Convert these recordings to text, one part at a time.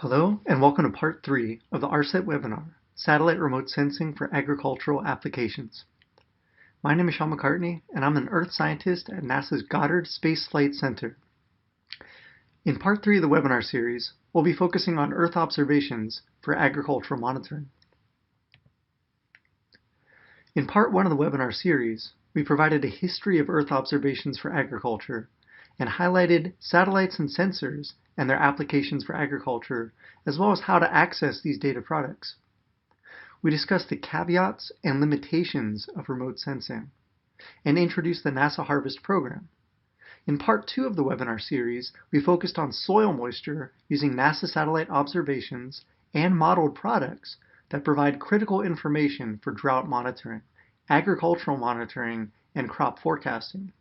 Hello, and welcome to Part 3 of the ARSET webinar, Satellite Remote Sensing for Agricultural Applications. My name is Sean McCartney, and I'm an Earth scientist at NASA's Goddard Space Flight Center. In Part 3 of the webinar series, we'll be focusing on Earth observations for agricultural monitoring. In Part 1 of the webinar series, we provided a history of Earth observations for agriculture and highlighted satellites and sensors and their applications for agriculture, as well as how to access these data products. We discussed the caveats and limitations of remote sensing and introduced the NASA ARSET Program. In Part 2 of the webinar series, we focused on soil moisture using NASA satellite observations and modeled products that provide critical information for drought monitoring, agricultural monitoring, and crop forecasting.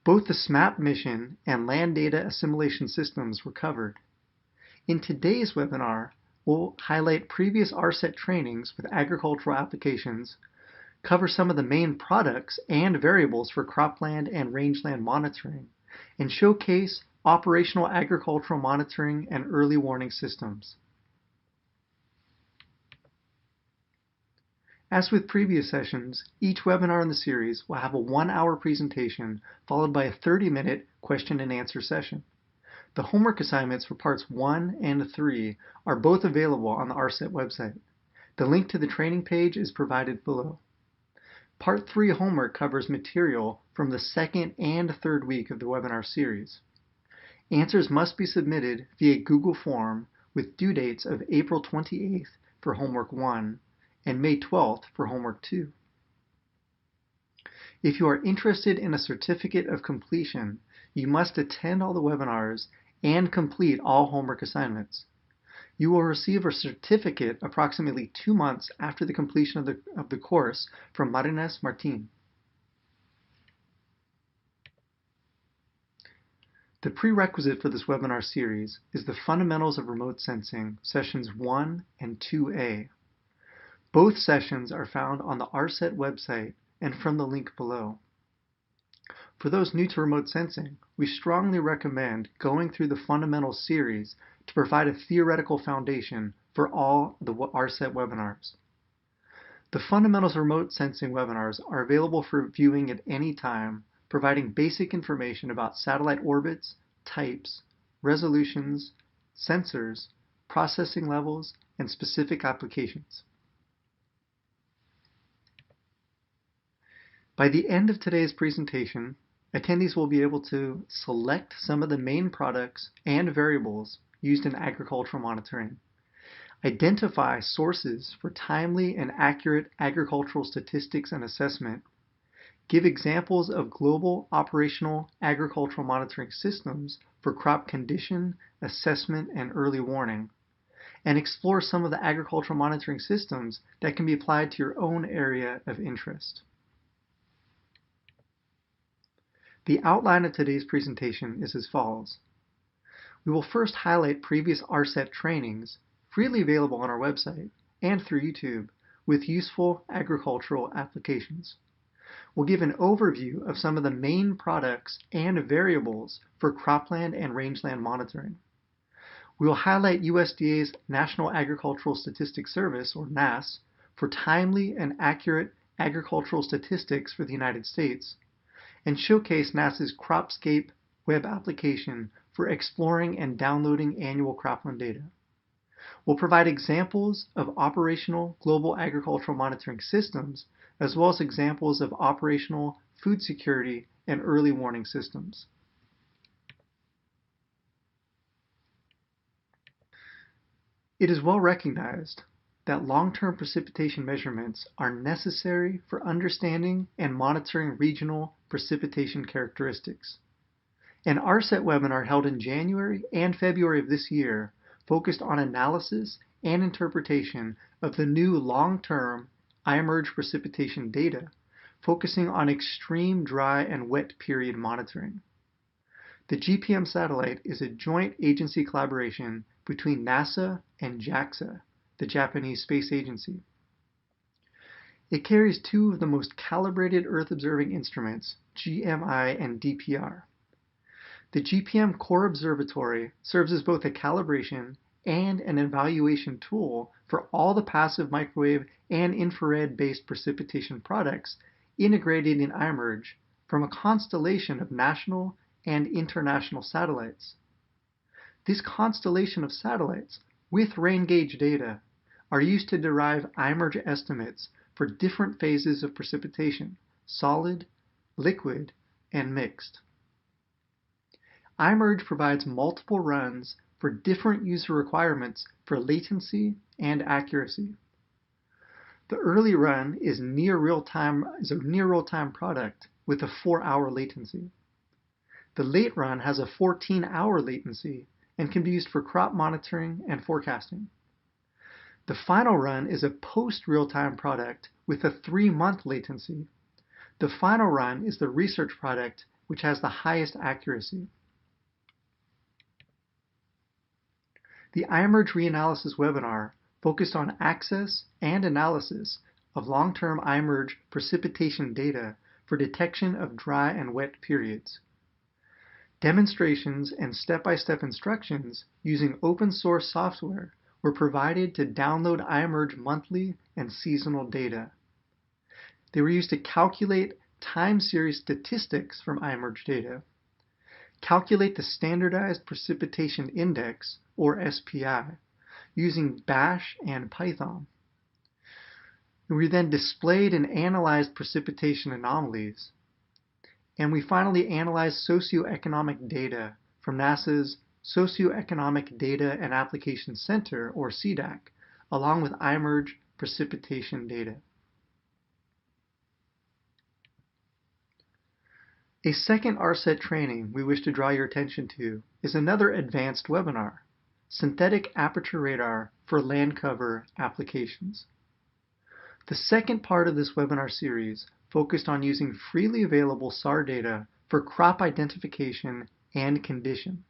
Both the SMAP mission and land data assimilation systems were covered. In today's webinar, we'll highlight previous ARSET trainings with agricultural applications, cover some of the main products and variables for cropland and rangeland monitoring, and showcase operational agricultural monitoring and early warning systems. As with previous sessions, each webinar in the series will have a 1-hour presentation followed by a 30-minute question and answer session. The homework assignments for parts 1 and 3 are both available on the ARSET website. The link to the training page is provided below. Part 3 homework covers material from the second and third week of the webinar series. Answers must be submitted via Google Form with due dates of April 28th for homework 1 and May 12th for homework 2. If you are interested in a certificate of completion, you must attend all the webinars and complete all homework assignments. You will receive a certificate approximately 2 months after the completion of the course from Marines Martin. The prerequisite for this webinar series is the Fundamentals of Remote Sensing, Sessions 1 and 2A. Both sessions are found on the ARSET website and from the link below. For those new to remote sensing, we strongly recommend going through the Fundamentals series to provide a theoretical foundation for all the ARSET webinars. The Fundamentals of Remote Sensing webinars are available for viewing at any time, providing basic information about satellite orbits, types, resolutions, sensors, processing levels, and specific applications. By the end of today's presentation, attendees will be able to select some of the main products and variables used in agricultural monitoring, identify sources for timely and accurate agricultural statistics and assessment, give examples of global operational agricultural monitoring systems for crop condition, assessment, and early warning, and explore some of the agricultural monitoring systems that can be applied to your own area of interest. The outline of today's presentation is as follows. We will first highlight previous ARSET trainings freely available on our website and through YouTube with useful agricultural applications. We'll give an overview of some of the main products and variables for cropland and rangeland monitoring. We will highlight USDA's National Agricultural Statistics Service, or NASS, for timely and accurate agricultural statistics for the United States, and showcase NASA's Cropscape web application for exploring and downloading annual cropland data. We'll provide examples of operational global agricultural monitoring systems, as well as examples of operational food security and early warning systems. It is well recognized that long-term precipitation measurements are necessary for understanding and monitoring regional precipitation characteristics. An ARSET webinar held in January and February of this year focused on analysis and interpretation of the new long-term iMerge precipitation data, focusing on extreme dry and wet period monitoring. The GPM satellite is a joint agency collaboration between NASA and JAXA, the Japanese Space Agency. It carries 2 of the most calibrated Earth-observing instruments, GMI and DPR. The GPM Core Observatory serves as both a calibration and an evaluation tool for all the passive microwave and infrared-based precipitation products integrated in iMerge from a constellation of national and international satellites. This constellation of satellites, with rain gauge data, are used to derive iMerge estimates for different phases of precipitation: solid, liquid, and mixed. iMerge provides multiple runs for different user requirements for latency and accuracy. The early run is a near real-time product with a 4-hour latency. The late run has a 14-hour latency and can be used for crop monitoring and forecasting. The final run is a post-real-time product with a 3-month latency. The final run is the research product, which has the highest accuracy. The iMerge reanalysis webinar focused on access and analysis of long-term iMerge precipitation data for detection of dry and wet periods. Demonstrations and step-by-step instructions using open source software were provided to download iMerge monthly and seasonal data. They were used to calculate time series statistics from iMerge data, calculate the Standardized Precipitation Index, or SPI, using Bash and Python. We then displayed and analyzed precipitation anomalies. And we finally analyzed socioeconomic data from NASA's Socioeconomic Data and Application Center, or CDAC, along with iMerge precipitation data. A second ARSET training we wish to draw your attention to is another advanced webinar, Synthetic Aperture Radar for Land Cover Applications. The second part of this webinar series focused on using freely available SAR data for crop identification and condition.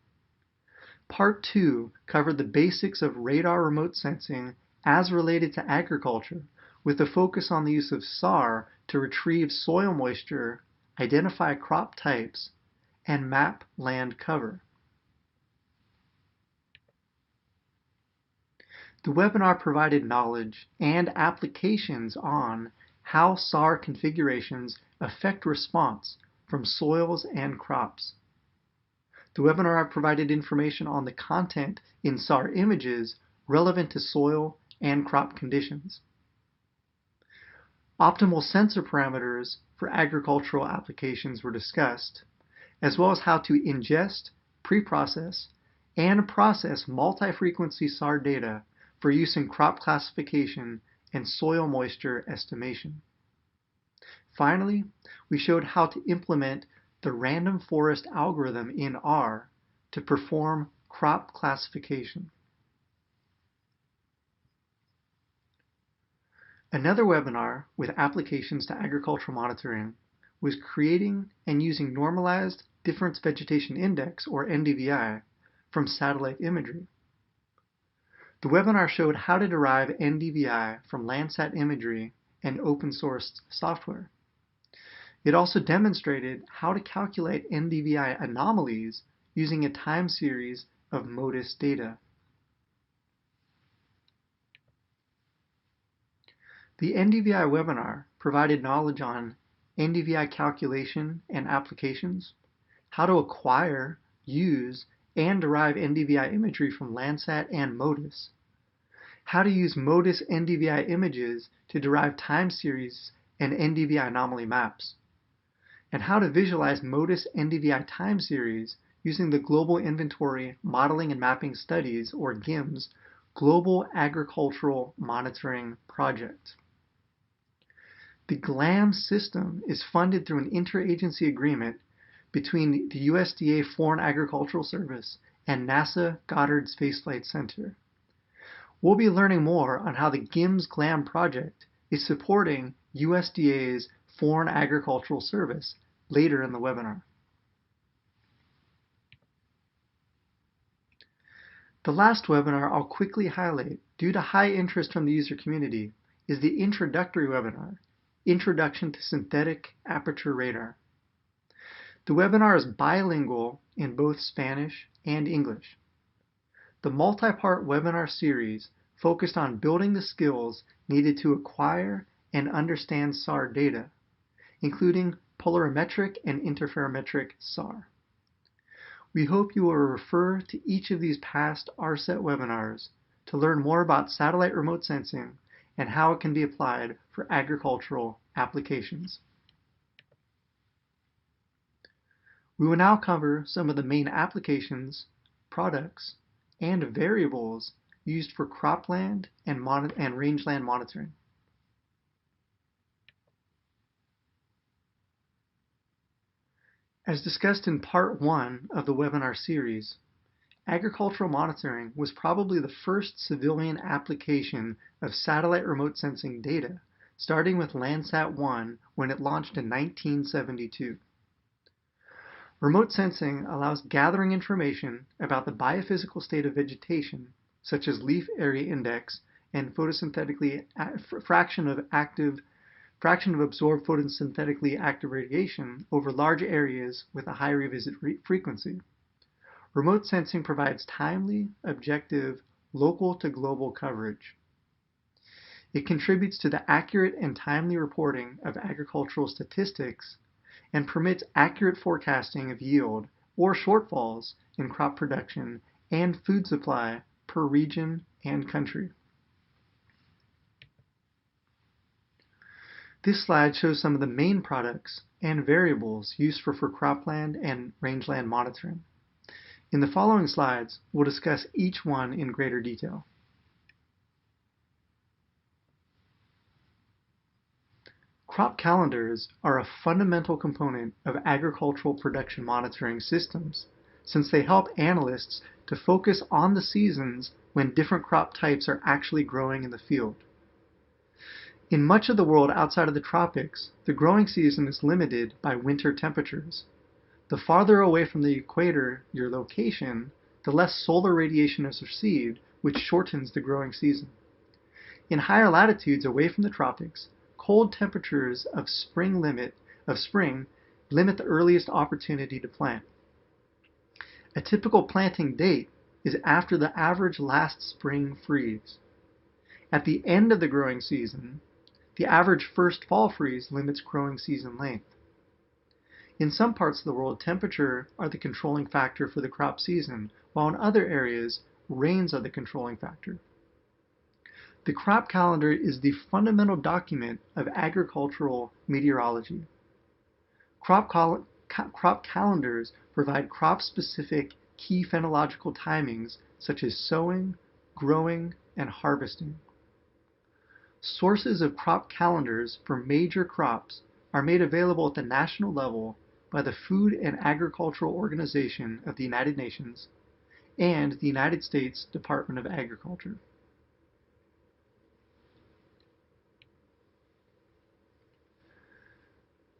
Part 2 covered the basics of radar remote sensing as related to agriculture, with a focus on the use of SAR to retrieve soil moisture, identify crop types, and map land cover. The webinar provided knowledge and applications on how SAR configurations affect response from soils and crops. The webinar provided information on the content in SAR images relevant to soil and crop conditions. Optimal sensor parameters for agricultural applications were discussed, as well as how to ingest, pre-process, and process multi-frequency SAR data for use in crop classification and soil moisture estimation. Finally, we showed how to implement the random forest algorithm in R to perform crop classification. Another webinar with applications to agricultural monitoring was creating and using Normalized Difference Vegetation Index, or NDVI, from satellite imagery. The webinar showed how to derive NDVI from Landsat imagery and open source software. It also demonstrated how to calculate NDVI anomalies using a time series of MODIS data. The NDVI webinar provided knowledge on NDVI calculation and applications, how to acquire, use, and derive NDVI imagery from Landsat and MODIS, how to use MODIS NDVI images to derive time series and NDVI anomaly maps, and how to visualize MODIS NDVI time series using the Global Inventory Modeling and Mapping Studies, or GIMS, Global Agricultural Monitoring Project. The GLAM system is funded through an interagency agreement between the USDA Foreign Agricultural Service and NASA Goddard Space Flight Center. We'll be learning more on how the GIMS GLAM project is supporting USDA's Foreign Agricultural Service later in the webinar. The last webinar I'll quickly highlight, due to high interest from the user community, is the introductory webinar, Introduction to Synthetic Aperture Radar. The webinar is bilingual in both Spanish and English. The multi-part webinar series focused on building the skills needed to acquire and understand SAR data, including polarimetric and interferometric SAR. We hope you will refer to each of these past ARSET webinars to learn more about satellite remote sensing and how it can be applied for agricultural applications. We will now cover some of the main applications, products, and variables used for cropland and rangeland monitoring. As discussed in part 1 of the webinar series, agricultural monitoring was probably the first civilian application of satellite remote sensing data, starting with Landsat-1 when it launched in 1972. Remote sensing allows gathering information about the biophysical state of vegetation, such as leaf area index and fraction of absorbed photosynthetically active radiation over large areas with a high revisit frequency. Remote sensing provides timely, objective, local to global coverage. It contributes to the accurate and timely reporting of agricultural statistics and permits accurate forecasting of yield or shortfalls in crop production and food supply per region and country. This slide shows some of the main products and variables used for cropland and rangeland monitoring. In the following slides, we'll discuss each one in greater detail. Crop calendars are a fundamental component of agricultural production monitoring systems, since they help analysts to focus on the seasons when different crop types are actually growing in the field. In much of the world outside of the tropics, the growing season is limited by winter temperatures. The farther away from the equator your location, the less solar radiation is received, which shortens the growing season. In higher latitudes away from the tropics, cold temperatures of spring limit the earliest opportunity to plant. A typical planting date is after the average last spring freeze. At the end of the growing season, the average first fall freeze limits growing season length. In some parts of the world, temperature are the controlling factor for the crop season, while in other areas, rains are the controlling factor. The crop calendar is the fundamental document of agricultural meteorology. Crop calendars provide crop-specific key phenological timings such as sowing, growing, and harvesting. Sources of crop calendars for major crops are made available at the national level by the Food and Agricultural Organization of the United Nations and the United States Department of Agriculture.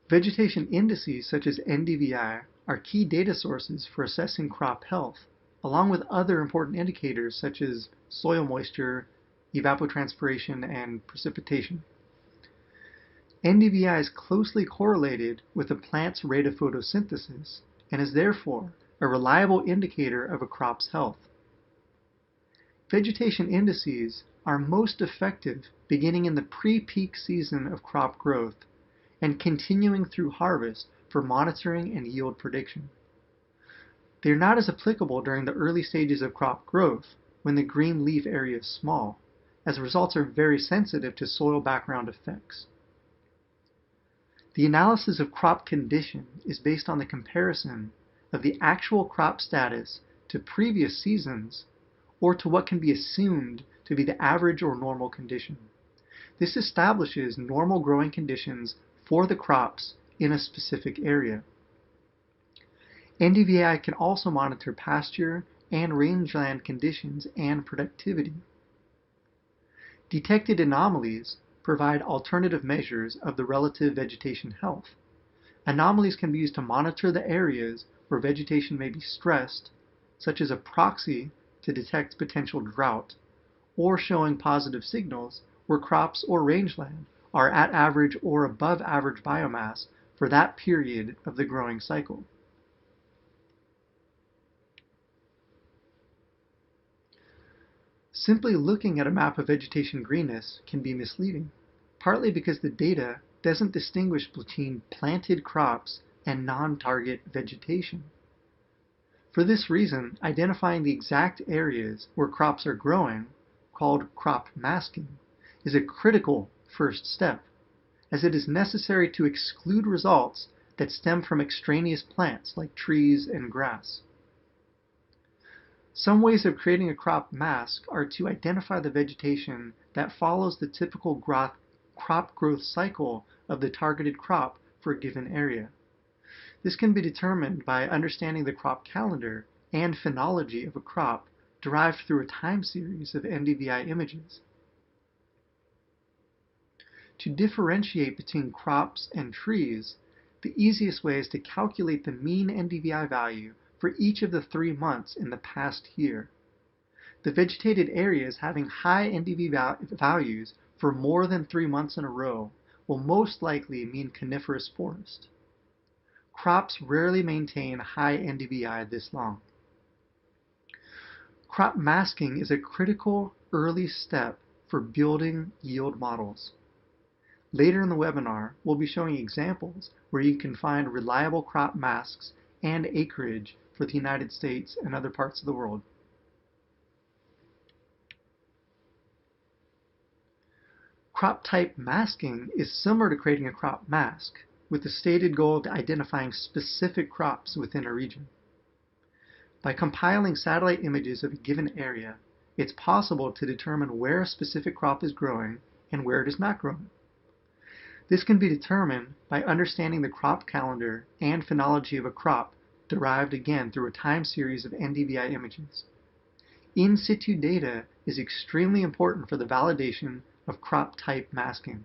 Vegetation indices such as NDVI are key data sources for assessing crop health, along with other important indicators such as soil moisture, evapotranspiration, and precipitation. NDVI is closely correlated with a plant's rate of photosynthesis and is therefore a reliable indicator of a crop's health. Vegetation indices are most effective beginning in the pre-peak season of crop growth and continuing through harvest for monitoring and yield prediction. They are not as applicable during the early stages of crop growth when the green leaf area is small, as results are very sensitive to soil background effects. The analysis of crop condition is based on the comparison of the actual crop status to previous seasons or to what can be assumed to be the average or normal condition. This establishes normal growing conditions for the crops in a specific area. NDVI can also monitor pasture and rangeland conditions and productivity. Detected anomalies provide alternative measures of the relative vegetation health. Anomalies can be used to monitor the areas where vegetation may be stressed, such as a proxy to detect potential drought, or showing positive signals where crops or rangeland are at average or above average biomass for that period of the growing cycle. Simply looking at a map of vegetation greenness can be misleading, partly because the data doesn't distinguish between planted crops and non-target vegetation. For this reason, identifying the exact areas where crops are growing, called crop masking, is a critical first step, as it is necessary to exclude results that stem from extraneous plants like trees and grass. Some ways of creating a crop mask are to identify the vegetation that follows the typical crop growth cycle of the targeted crop for a given area. This can be determined by understanding the crop calendar and phenology of a crop derived through a time series of NDVI images. To differentiate between crops and trees, the easiest way is to calculate the mean NDVI value for each of the 3 months in the past year. The vegetated areas having high NDVI values for more than 3 months in a row will most likely mean coniferous forest. Crops rarely maintain high NDVI this long. Crop masking is a critical early step for building yield models. Later in the webinar, we'll be showing examples where you can find reliable crop masks and acreage for the United States and other parts of the world. Crop type masking is similar to creating a crop mask, with the stated goal of identifying specific crops within a region. By compiling satellite images of a given area, it's possible to determine where a specific crop is growing and where it is not growing. This can be determined by understanding the crop calendar and phenology of a crop, derived again through a time series of NDVI images. In situ data is extremely important for the validation of crop type masking.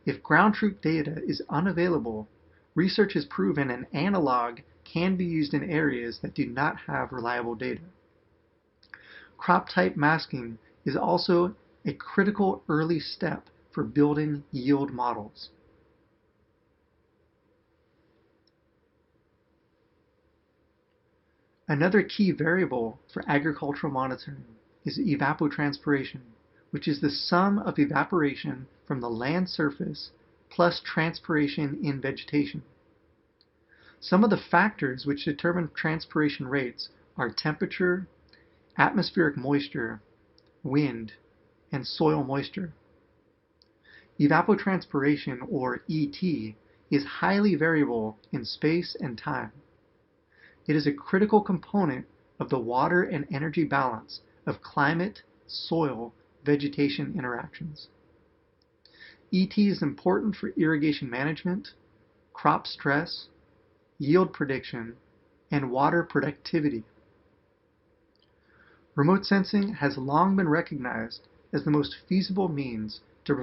If ground truth data is unavailable, research has proven an analog can be used in areas that do not have reliable data. Crop type masking is also a critical early step for building yield models. Another key variable for agricultural monitoring is evapotranspiration, which is the sum of evaporation from the land surface plus transpiration in vegetation. Some of the factors which determine transpiration rates are temperature, atmospheric moisture, wind, and soil moisture. Evapotranspiration, or ET, is highly variable in space and time. It is a critical component of the water and energy balance of climate, soil, vegetation interactions. ET is important for irrigation management, crop stress, yield prediction, and water productivity. Remote sensing has long been recognized as the most feasible means to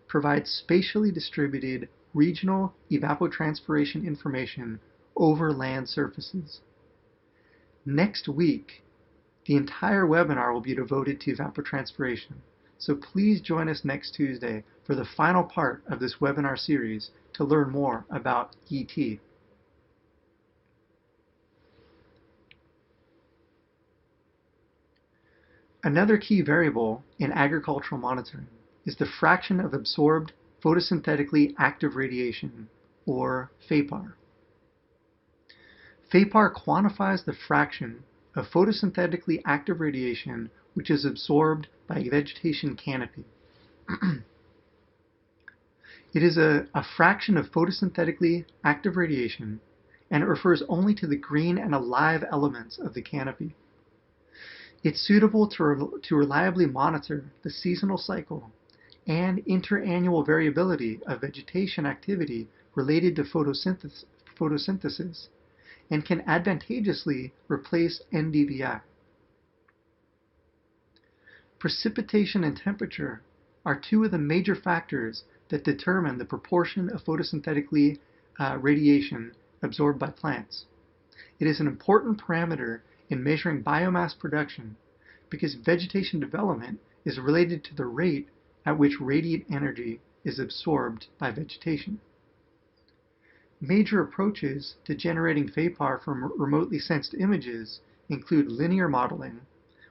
provide spatially distributed regional evapotranspiration information over land surfaces. Next week, the entire webinar will be devoted to evapotranspiration, so please join us next Tuesday for the final part of this webinar series to learn more about ET. Another key variable in agricultural monitoring is the fraction of absorbed photosynthetically active radiation, or FAPAR. FAPAR quantifies the fraction of photosynthetically active radiation which is absorbed by a vegetation canopy. It is a fraction of photosynthetically active radiation, and it refers only to the green and alive elements of the canopy. It's suitable to reliably monitor the seasonal cycle and interannual variability of vegetation activity related to photosynthesis, and can advantageously replace NDVI. Precipitation and temperature are two of the major factors that determine the proportion of photosynthetically radiation absorbed by plants. It is an important parameter in measuring biomass production because vegetation development is related to the rate at which radiant energy is absorbed by vegetation. Major approaches to generating FAPAR from remotely sensed images include linear modeling,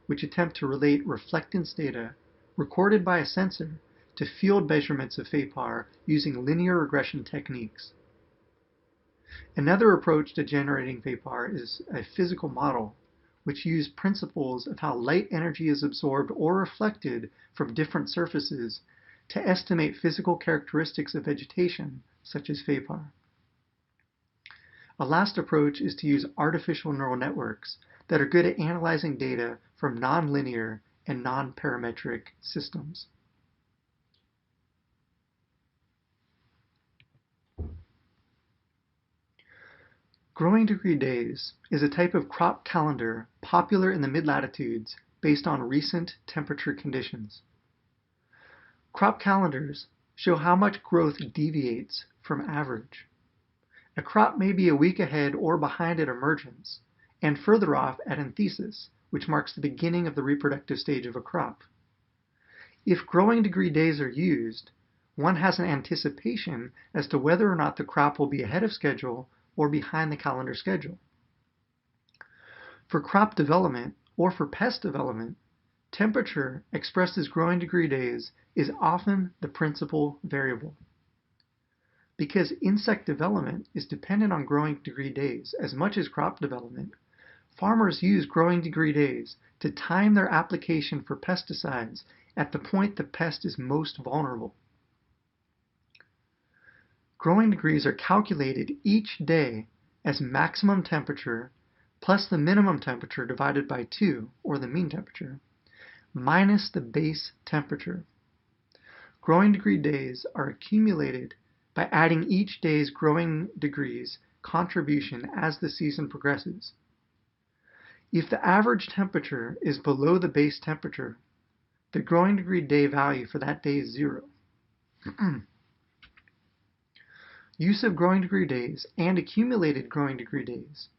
which attempt to relate reflectance data recorded by a sensor to field measurements of FAPAR using linear regression techniques. Another approach to generating FAPAR is a physical model, which uses principles of how light energy is absorbed or reflected from different surfaces to estimate physical characteristics of vegetation, such as FAPAR. A last approach is to use artificial neural networks that are good at analyzing data from nonlinear and non-parametric systems. Growing degree days is a type of crop calendar popular in the mid-latitudes based on recent temperature conditions. Crop calendars show how much growth deviates from average. A crop may be a week ahead or behind at emergence, and further off at enthesis, which marks the beginning of the reproductive stage of a crop. If growing degree days are used, one has an anticipation as to whether or not the crop will be ahead of schedule or behind the calendar schedule. For crop development or for pest development, temperature expressed as growing degree days is often the principal variable. Because insect development is dependent on growing degree days as much as crop development, farmers use growing degree days to time their application for pesticides at the point the pest is most vulnerable. Growing degrees are calculated each day as maximum temperature plus the minimum temperature divided by 2, or the mean temperature, minus the base temperature. Growing degree days are accumulated by adding each day's growing degrees contribution as the season progresses. If the average temperature is below the base temperature, the growing degree day value for that day is 0. Use of growing degree days and accumulated growing degree days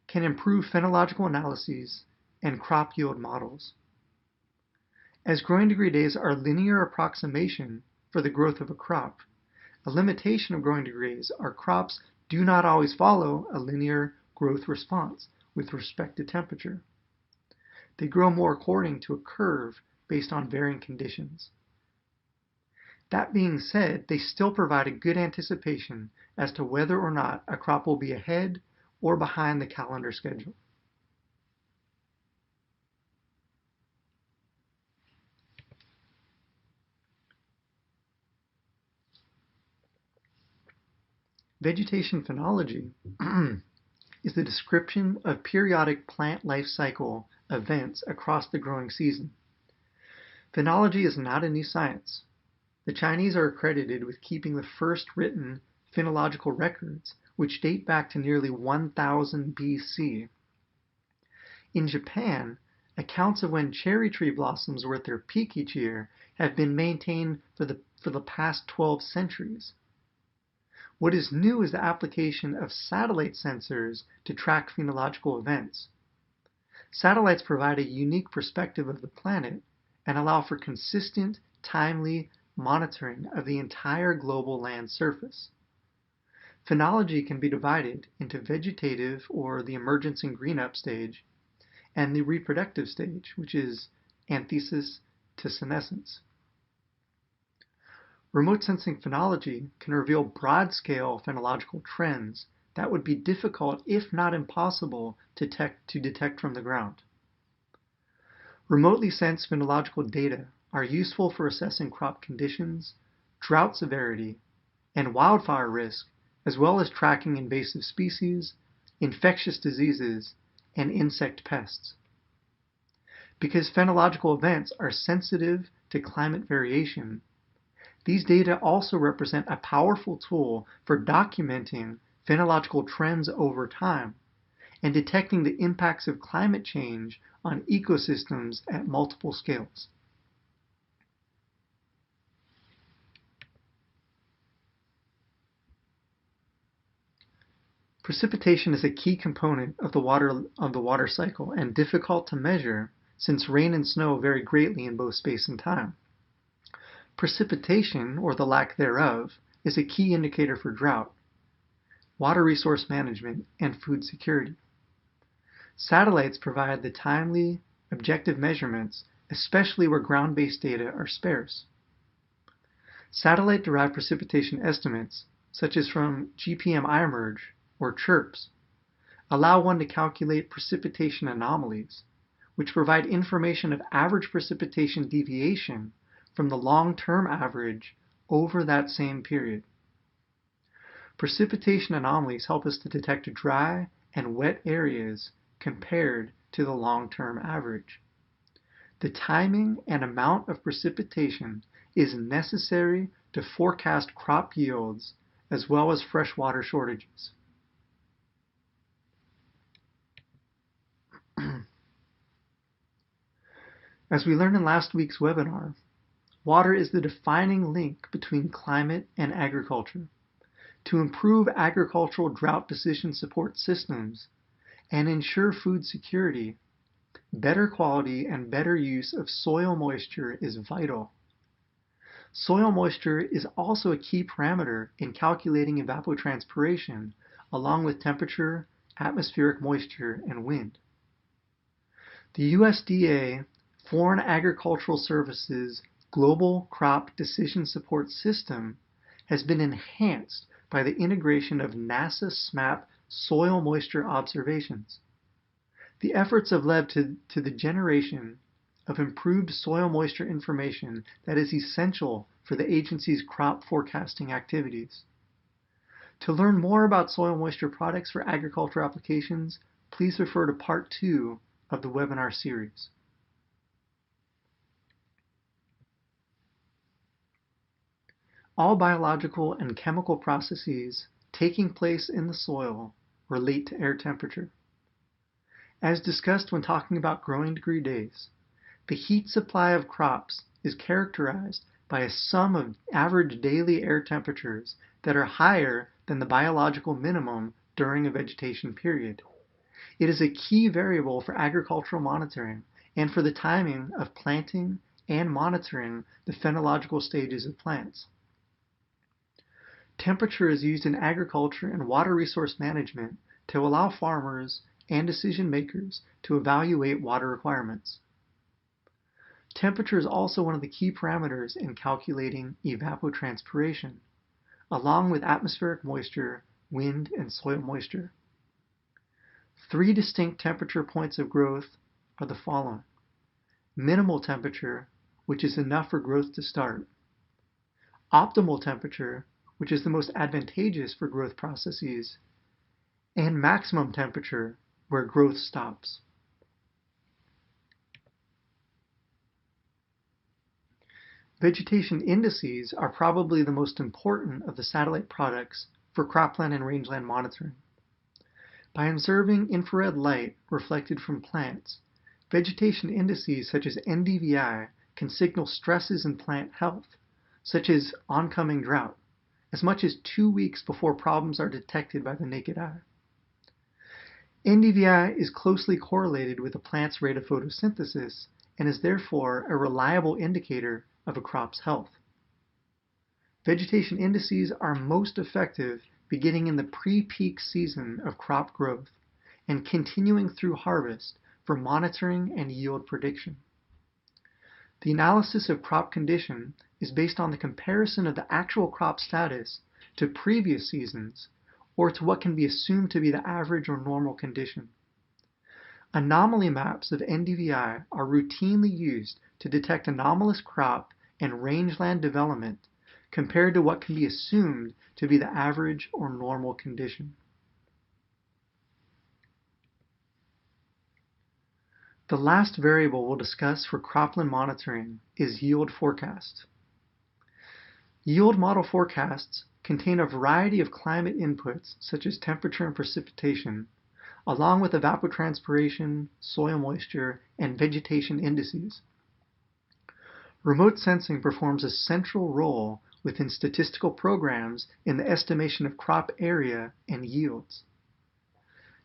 can improve phenological analyses and crop yield models. As growing degree days are linear approximation for the growth of a crop, a limitation of growing degrees are crops do not always follow a linear growth response with respect to temperature. They grow more according to a curve based on varying conditions. That being said, they still provide a good anticipation as to whether or not a crop will be ahead or behind the calendar schedule. Vegetation phenology is the description of periodic plant life cycle events across the growing season. Phenology is not a new science. The Chinese are accredited with keeping the first written phenological records, which date back to nearly 1000 BC. In Japan, accounts of when cherry tree blossoms were at their peak each year have been maintained for the past 12 centuries. What is new is the application of satellite sensors to track phenological events. Satellites provide a unique perspective of the planet and allow for consistent, timely monitoring of the entire global land surface. Phenology can be divided into vegetative, or the emergence and green-up stage, and the reproductive stage, which is anthesis to senescence. Remote sensing phenology can reveal broad-scale phenological trends that would be difficult, if not impossible, to detect from the ground. Remotely sensed phenological data are useful for assessing crop conditions, drought severity, and wildfire risk, as well as tracking invasive species, infectious diseases, and insect pests. Because phenological events are sensitive to climate variation, these data also represent a powerful tool for documenting phenological trends over time and detecting the impacts of climate change on ecosystems at multiple scales. Precipitation is a key component of the water cycle and difficult to measure since rain and snow vary greatly in both space and time. Precipitation, or the lack thereof, is a key indicator for drought, water resource management, and food security. Satellites provide the timely objective measurements, especially where ground-based data are sparse. Satellite-derived precipitation estimates, such as from GPM iMerge or CHIRPS, allow one to calculate precipitation anomalies, which provide information of average precipitation deviation from the long-term average over that same period. Precipitation anomalies help us to detect dry and wet areas compared to the long-term average. The timing and amount of precipitation is necessary to forecast crop yields as well as freshwater shortages. As we learned in last week's webinar, water is the defining link between climate and agriculture. To improve agricultural drought decision support systems and ensure food security, better quality and better use of soil moisture is vital. Soil moisture is also a key parameter in calculating evapotranspiration, along with temperature, atmospheric moisture, and wind. The USDA Foreign Agricultural Services Global Crop Decision Support System has been enhanced by the integration of NASA SMAP soil moisture observations. The efforts have led to the generation of improved soil moisture information that is essential for the agency's crop forecasting activities. To learn more about soil moisture products for agriculture applications, please refer to Part 2 of the webinar series. All biological and chemical processes taking place in the soil relate to air temperature. As discussed when talking about growing degree days, the heat supply of crops is characterized by a sum of average daily air temperatures that are higher than the biological minimum during a vegetation period. It is a key variable for agricultural monitoring and for the timing of planting and monitoring the phenological stages of plants. Temperature is used in agriculture and water resource management to allow farmers and decision makers to evaluate water requirements. Temperature is also one of the key parameters in calculating evapotranspiration, along with atmospheric moisture, wind, and soil moisture. 3 distinct temperature points of growth are the following: minimal temperature, which is enough for growth to start; optimal temperature, which is the most advantageous for growth processes; and maximum temperature, where growth stops. Vegetation indices are probably the most important of the satellite products for cropland and rangeland monitoring. By observing infrared light reflected from plants, vegetation indices such as NDVI can signal stresses in plant health, such as oncoming drought, as much as 2 weeks before problems are detected by the naked eye. NDVI is closely correlated with a plant's rate of photosynthesis and is therefore a reliable indicator of a crop's health. Vegetation indices are most effective beginning in the pre-peak season of crop growth and continuing through harvest for monitoring and yield prediction. The analysis of crop condition is based on the comparison of the actual crop status to previous seasons or to what can be assumed to be the average or normal condition. Anomaly maps of NDVI are routinely used to detect anomalous crop and rangeland development compared to what can be assumed to be the average or normal condition. The last variable we'll discuss for cropland monitoring is yield forecast. Yield model forecasts contain a variety of climate inputs such as temperature and precipitation, along with evapotranspiration, soil moisture, and vegetation indices. Remote sensing performs a central role within statistical programs in the estimation of crop area and yields.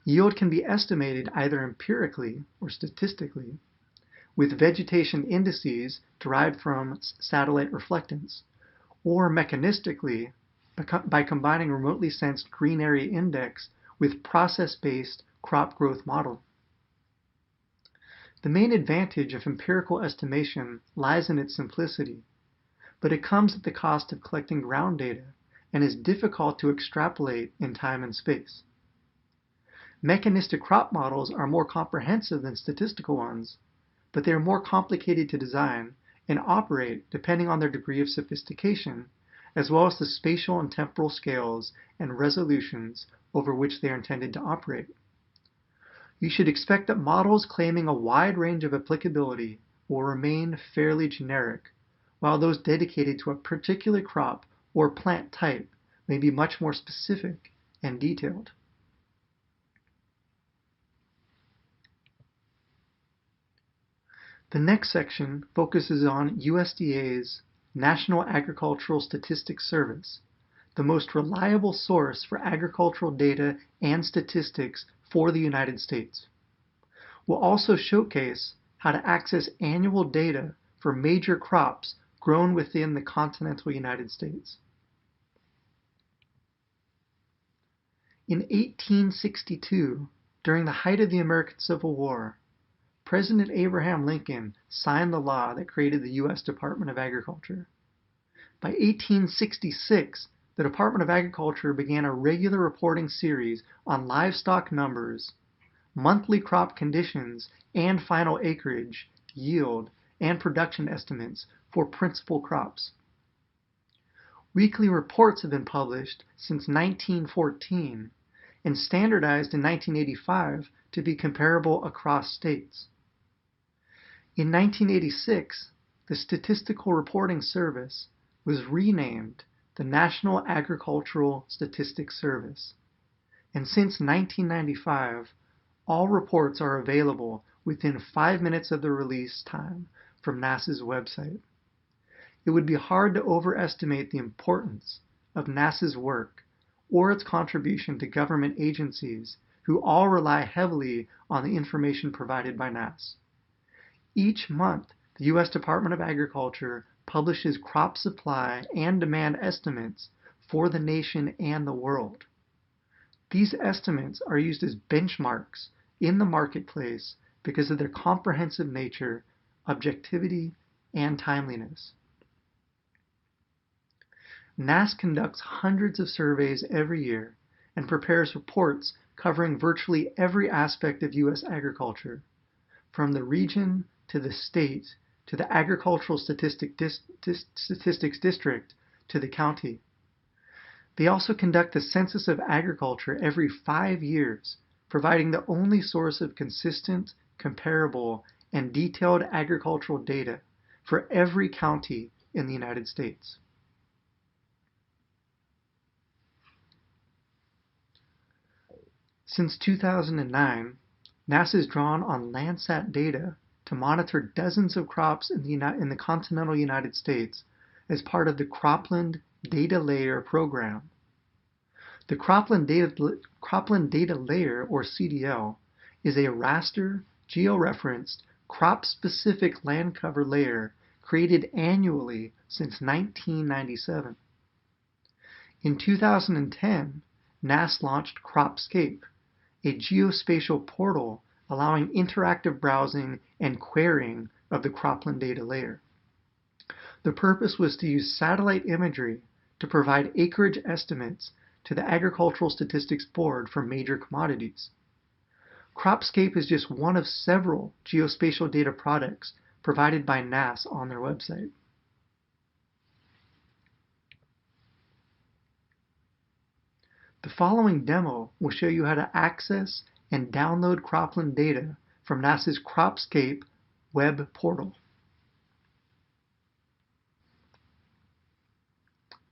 Yield can be estimated either empirically or statistically, with vegetation indices derived from satellite reflectance, or mechanistically by combining remotely sensed green area index with process-based crop growth modeling. The main advantage of empirical estimation lies in its simplicity, but it comes at the cost of collecting ground data and is difficult to extrapolate in time and space. Mechanistic crop models are more comprehensive than statistical ones, but they are more complicated to design and operate depending on their degree of sophistication, as well as the spatial and temporal scales and resolutions over which they are intended to operate. You should expect that models claiming a wide range of applicability will remain fairly generic, while those dedicated to a particular crop or plant type may be much more specific and detailed. The next section focuses on USDA's National Agricultural Statistics Service, the most reliable source for agricultural data and statistics for the United States. We'll also showcase how to access annual data for major crops grown within the continental United States. In 1862, during the height of the American Civil War, President Abraham Lincoln signed the law that created the U.S. Department of Agriculture. By 1866, the Department of Agriculture began a regular reporting series on livestock numbers, monthly crop conditions, and final acreage, yield, and production estimates for principal crops. Weekly reports have been published since 1914 and standardized in 1985 to be comparable across states. In 1986, the Statistical Reporting Service was renamed the National Agricultural Statistics Service, and since 1995, all reports are available within 5 minutes of the release time from NASA's website. It would be hard to overestimate the importance of NASA's work or its contribution to government agencies who all rely heavily on the information provided by NASA. Each month, the U.S. Department of Agriculture publishes crop supply and demand estimates for the nation and the world. These estimates are used as benchmarks in the marketplace because of their comprehensive nature, objectivity, and timeliness. NASA conducts hundreds of surveys every year and prepares reports covering virtually every aspect of U.S. agriculture, from the region to the state to the agricultural statistics district to the county. They also conduct the Census of Agriculture every 5 years, providing the only source of consistent, comparable, and detailed agricultural data for every county in the United States. Since 2009, NASA has drawn on Landsat data to monitor dozens of crops in the continental United States as part of the Cropland Data Layer program. The Cropland Data Layer, or CDL, is a raster, georeferenced, crop-specific land cover layer created annually since 1997. In 2010, NASA launched Cropscape, a geospatial portal allowing interactive browsing and querying of the cropland data layer. The purpose was to use satellite imagery to provide acreage estimates to the Agricultural Statistics Board for major commodities. Cropscape is just one of several geospatial data products provided by NASA on their website. The following demo will show you how to access and download cropland data from NASA's Cropscape web portal.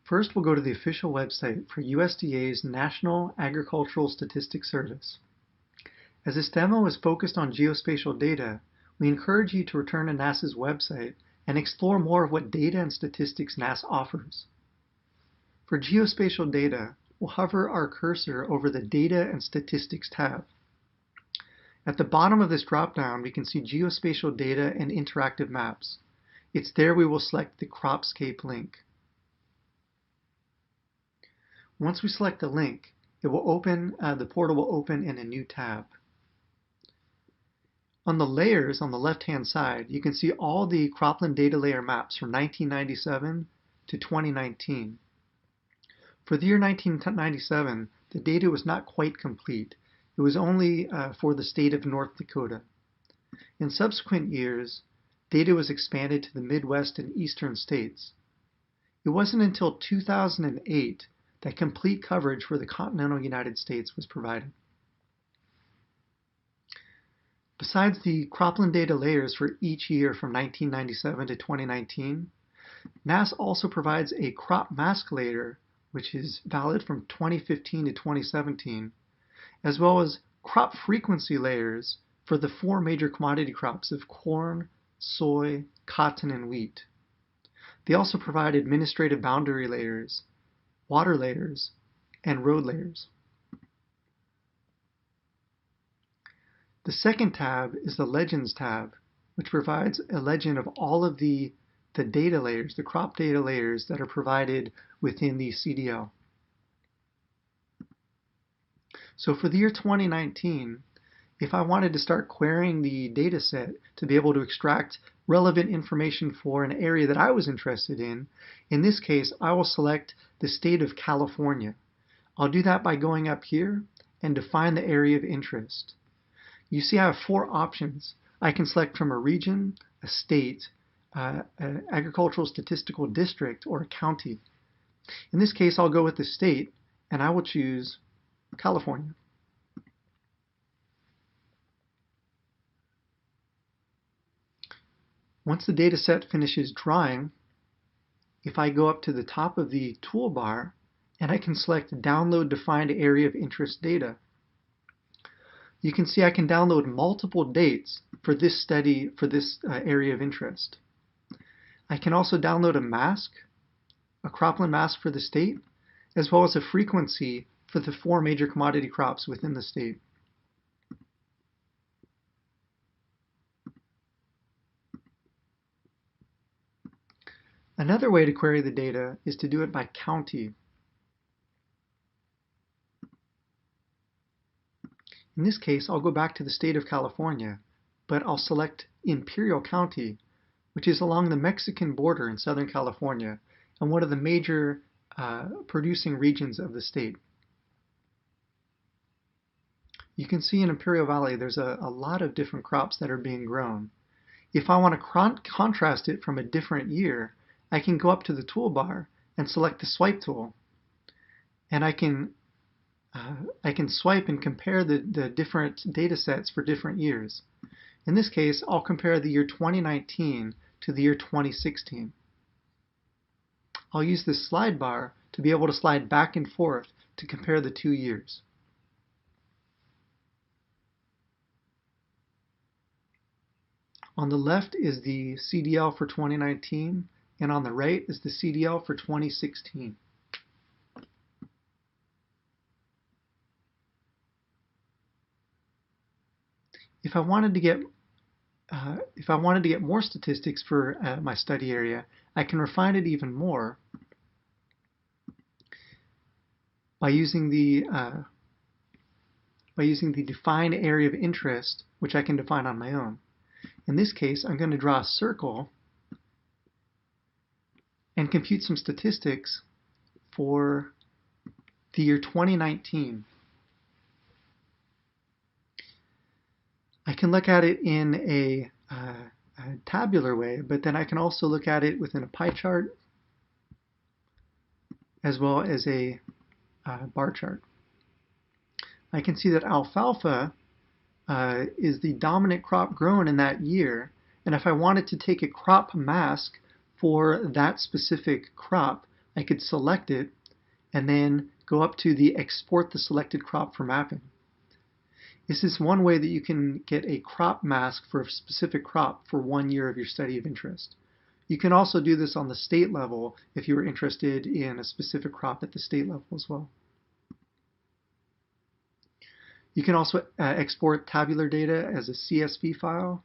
First, we'll go to the official website for USDA's National Agricultural Statistics Service. As this demo is focused on geospatial data, we encourage you to return to NASA's website and explore more of what data and statistics NASA offers. For geospatial data, we'll hover our cursor over the Data and Statistics tab. At the bottom of this dropdown, we can see geospatial data and interactive maps. It's there we will select the Cropscape link. Once we select the link, it will open, the portal will open in a new tab. On the layers on the left-hand side, you can see all the cropland data layer maps from 1997 to 2019. For the year 1997, the data was not quite complete. It was only for the state of North Dakota. In subsequent years, data was expanded to the Midwest and Eastern states. It wasn't until 2008 that complete coverage for the continental United States was provided. Besides the cropland data layers for each year from 1997 to 2019, NASS also provides a crop mask layer, which is valid from 2015 to 2017, as well as crop frequency layers for the 4 major commodity crops of corn, soy, cotton, and wheat. They also provide administrative boundary layers, water layers, and road layers. The second tab is the Legends tab, which provides a legend of all of the data layers, the crop data layers that are provided within the CDL. So for the year 2019, if I wanted to start querying the data set to be able to extract relevant information for an area that I was interested in this case, I will select the state of California. I'll do that by going up here and define the area of interest. You see I have 4 options. I can select from a region, a state, an agricultural statistical district, or a county. In this case, I'll go with the state, and I will choose California. Once the data set finishes drawing, if I go up to the top of the toolbar, and I can select Download Defined Area of Interest Data, you can see I can download multiple dates for this study, for this area of interest. I can also download a mask, a cropland mask for the state, as well as a frequency for the 4 major commodity crops within the state. Another way to query the data is to do it by county. In this case, I'll go back to the state of California, but I'll select Imperial County, which is along the Mexican border in Southern California and one of the major producing regions of the state. You can see in Imperial Valley there's a lot of different crops that are being grown. If I want to contrast it from a different year, I can go up to the toolbar and select the swipe tool, and I can swipe and compare the different data sets for different years. In this case, I'll compare the year 2019 to the year 2016. I'll use this slide bar to be able to slide back and forth to compare the 2 years. On the left is the CDL for 2019, and on the right is the CDL for 2016. If I wanted to get more statistics for my study area, I can refine it even more by using the define area of interest, which I can define on my own. In this case, I'm going to draw a circle and compute some statistics for the year 2019. I can look at it in a tabular way, but then I can also look at it within a pie chart as well as a bar chart. I can see that alfalfa is the dominant crop grown in that year, and if I wanted to take a crop mask for that specific crop, I could select it and then go up to the export the selected crop for mapping. This is one way that you can get a crop mask for a specific crop for 1 year of your study of interest. You can also do this on the state level if you were interested in a specific crop at the state level as well. You can also export tabular data as a CSV file.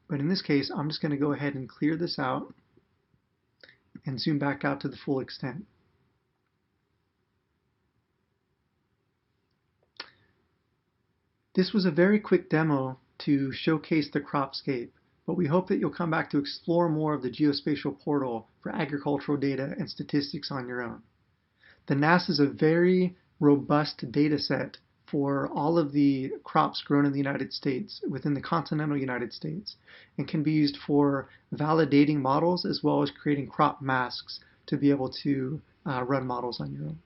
But in this case, I'm just going to go ahead and clear this out and zoom back out to the full extent. This was a very quick demo to showcase the Cropscape, but we hope that you'll come back to explore more of the geospatial portal for agricultural data and statistics on your own. The NAS is a very robust data set for all of the crops grown in the United States, within the continental United States, and can be used for validating models as well as creating crop masks to be able to run models on your own.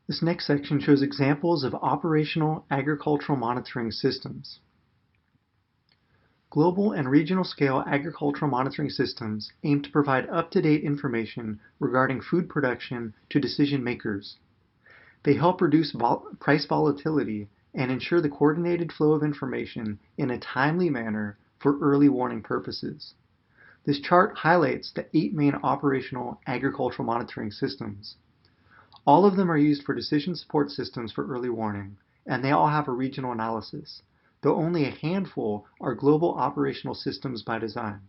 This next section shows examples of operational agricultural monitoring systems. Global and regional scale agricultural monitoring systems aim to provide up-to-date information regarding food production to decision makers. They help reduce price volatility and ensure the coordinated flow of information in a timely manner for early warning purposes. This chart highlights the 8 main operational agricultural monitoring systems. All of them are used for decision support systems for early warning, and they all have a regional analysis, though only a handful are global operational systems by design.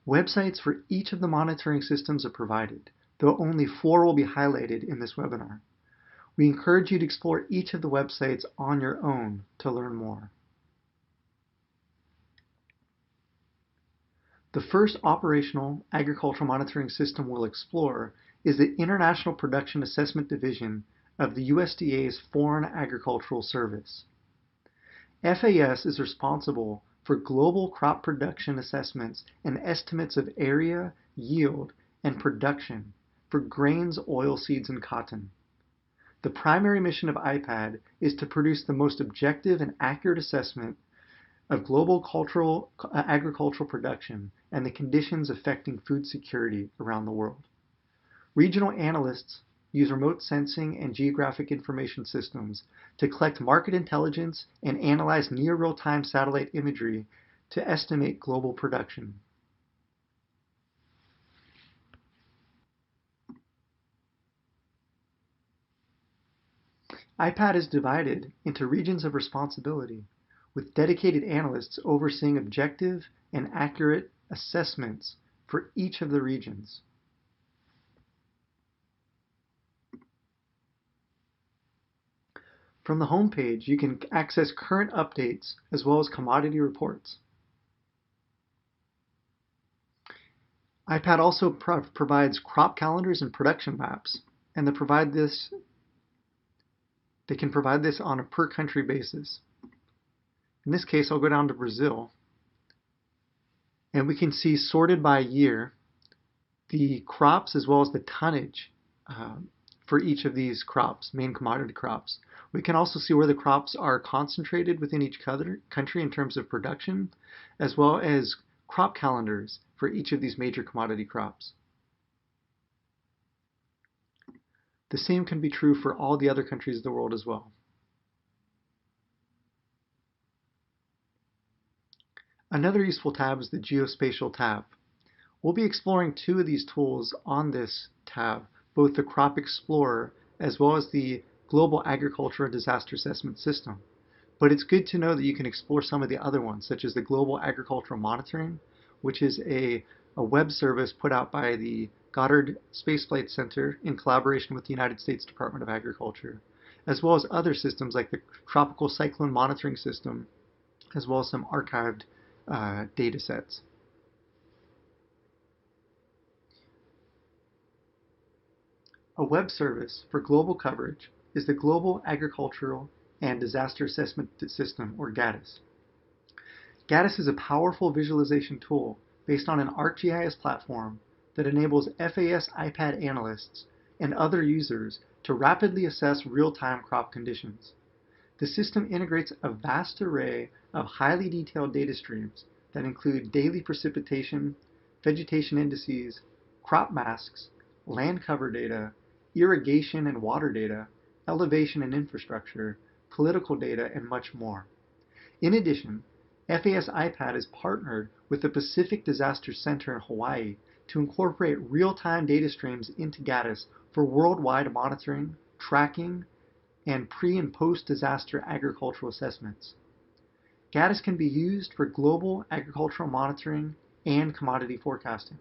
Websites for each of the monitoring systems are provided, though only 4 will be highlighted in this webinar. We encourage you to explore each of the websites on your own to learn more. The first operational agricultural monitoring system we'll explore is the International Production Assessment Division of the USDA's Foreign Agricultural Service. FAS is responsible for global crop production assessments and estimates of area, yield, and production for grains, oilseeds, and cotton. The primary mission of IPAD is to produce the most objective and accurate assessment of global agricultural production and the conditions affecting food security around the world. Regional analysts use remote sensing and geographic information systems to collect market intelligence and analyze near real-time satellite imagery to estimate global production. IPAD is divided into regions of responsibility, with dedicated analysts overseeing objective and accurate assessments for each of the regions. From the home page, you can access current updates as well as commodity reports. IPAD also provides crop calendars and production maps, and they can provide this on a per country basis. In this case, I'll go down to Brazil, and we can see sorted by year the crops as well as the tonnage for each of these crops, main commodity crops. We can also see where the crops are concentrated within each country in terms of production, as well as crop calendars for each of these major commodity crops. The same can be true for all the other countries of the world as well. Another useful tab is the Geospatial tab. We'll be exploring 2 of these tools on this tab, both the Crop Explorer as well as the Global Agriculture and Disaster Assessment System. But it's good to know that you can explore some of the other ones, such as the Global Agricultural Monitoring, which is a web service put out by the Goddard Space Flight Center in collaboration with the United States Department of Agriculture, as well as other systems like the Tropical Cyclone Monitoring System, as well as some archived data sets. A web service for global coverage is the Global Agricultural and Disaster Assessment System, or GADIS. GADIS is a powerful visualization tool based on an ArcGIS platform that enables FAS IPAD analysts and other users to rapidly assess real-time crop conditions. The system integrates a vast array of highly detailed data streams that include daily precipitation, vegetation indices, crop masks, land cover data, irrigation and water data, elevation and infrastructure, political data, and much more. In addition, FAS IPAD is partnered with the Pacific Disaster Center in Hawaii to incorporate real-time data streams into GADIS for worldwide monitoring, tracking, and pre- and post-disaster agricultural assessments. GADIS can be used for global agricultural monitoring and commodity forecasting.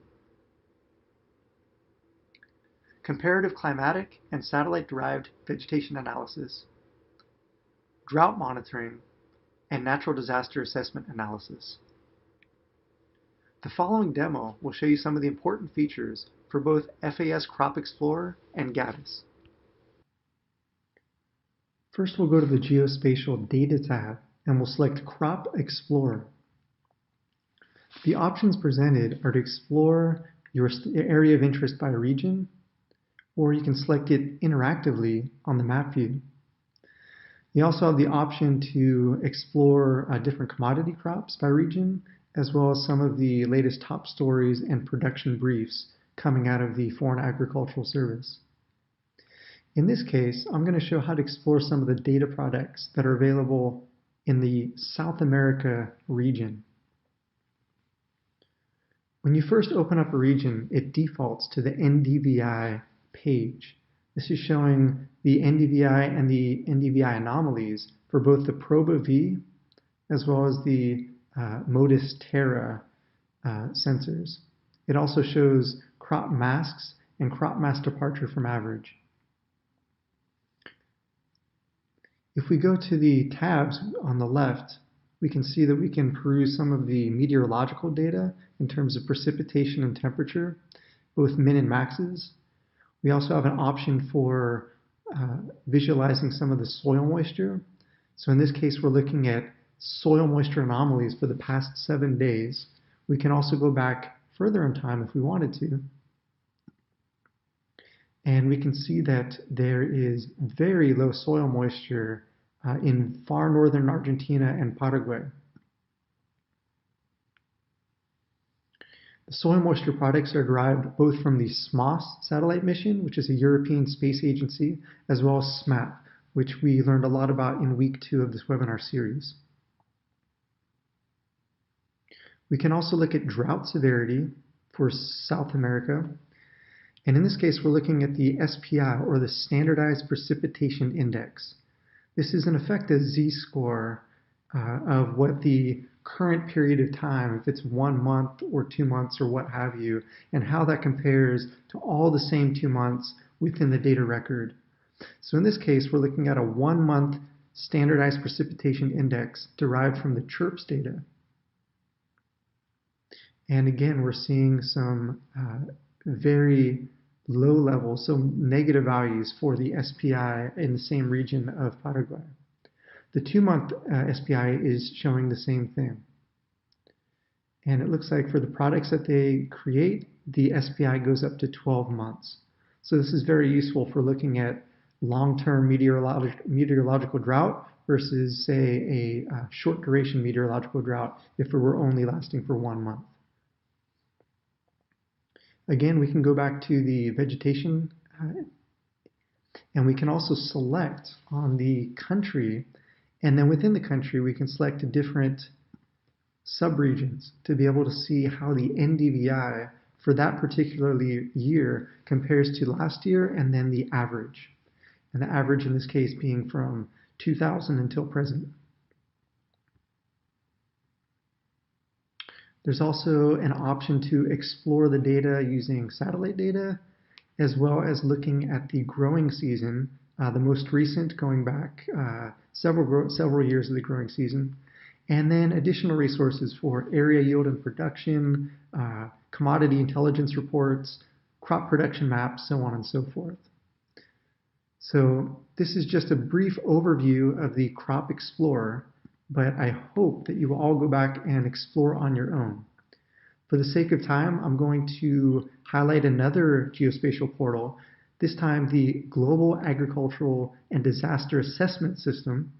comparative climatic and satellite-derived vegetation analysis, drought monitoring, and natural disaster assessment analysis. The following demo will show you some of the important features for both FAS Crop Explorer and GADIS. First, we'll go to the Geospatial Data tab and we'll select Crop Explorer. The options presented are to explore your area of interest by region, or you can select it interactively on the map view. You also have the option to explore different commodity crops by region, as well as some of the latest top stories and production briefs coming out of the Foreign Agricultural Service. In this case, I'm going to show how to explore some of the data products that are available in the South America region. When you first open up a region, it defaults to the NDVI page. This is showing the NDVI and the NDVI anomalies for both the Proba V as well as the Modis Terra sensors. It also shows crop masks and crop mass departure from average. If we go to the tabs on the left, we can see that we can peruse some of the meteorological data in terms of precipitation and temperature, both min and maxes. We also have an option for visualizing some of the soil moisture. So in this case, we're looking at soil moisture anomalies for the past 7 days. We can also go back further in time if we wanted to. And we can see that there is very low soil moisture in far northern Argentina and Paraguay. The soil moisture products are derived both from the SMOS satellite mission, which is a European Space Agency, as well as SMAP, which we learned a lot about in week 2 of this webinar series. We can also look at drought severity for South America. And in this case, we're looking at the SPI, or the Standardized Precipitation Index. This is in effect a z-score of what the current period of time, if it's 1 month or 2 months or what have you, and how that compares to all the same 2 months within the data record. So in this case, we're looking at a 1-month Standardized Precipitation Index derived from the CHIRPS data. And again, we're seeing some very low levels, so negative values for the SPI in the same region of Paraguay. The 2-month SPI is showing the same thing. And it looks like for the products that they create, the SPI goes up to 12 months. So this is very useful for looking at long-term meteorological drought versus, say, a short duration meteorological drought if it were only lasting for 1 month. Again, we can go back to the vegetation and we can also select on the country, and then within the country we can select different subregions to be able to see how the NDVI for that particular year compares to last year and then the average. And the average in this case being from 2000 until present. There's also an option to explore the data using satellite data, as well as looking at the growing season, the most recent going back several years of the growing season, and then additional resources for area yield and production, commodity intelligence reports, crop production maps, so on and so forth. So this is just a brief overview of the Crop Explorer, but I hope that you will all go back and explore on your own. For the sake of time, I'm going to highlight another geospatial portal, this time the Global Agricultural and Disaster Assessment System.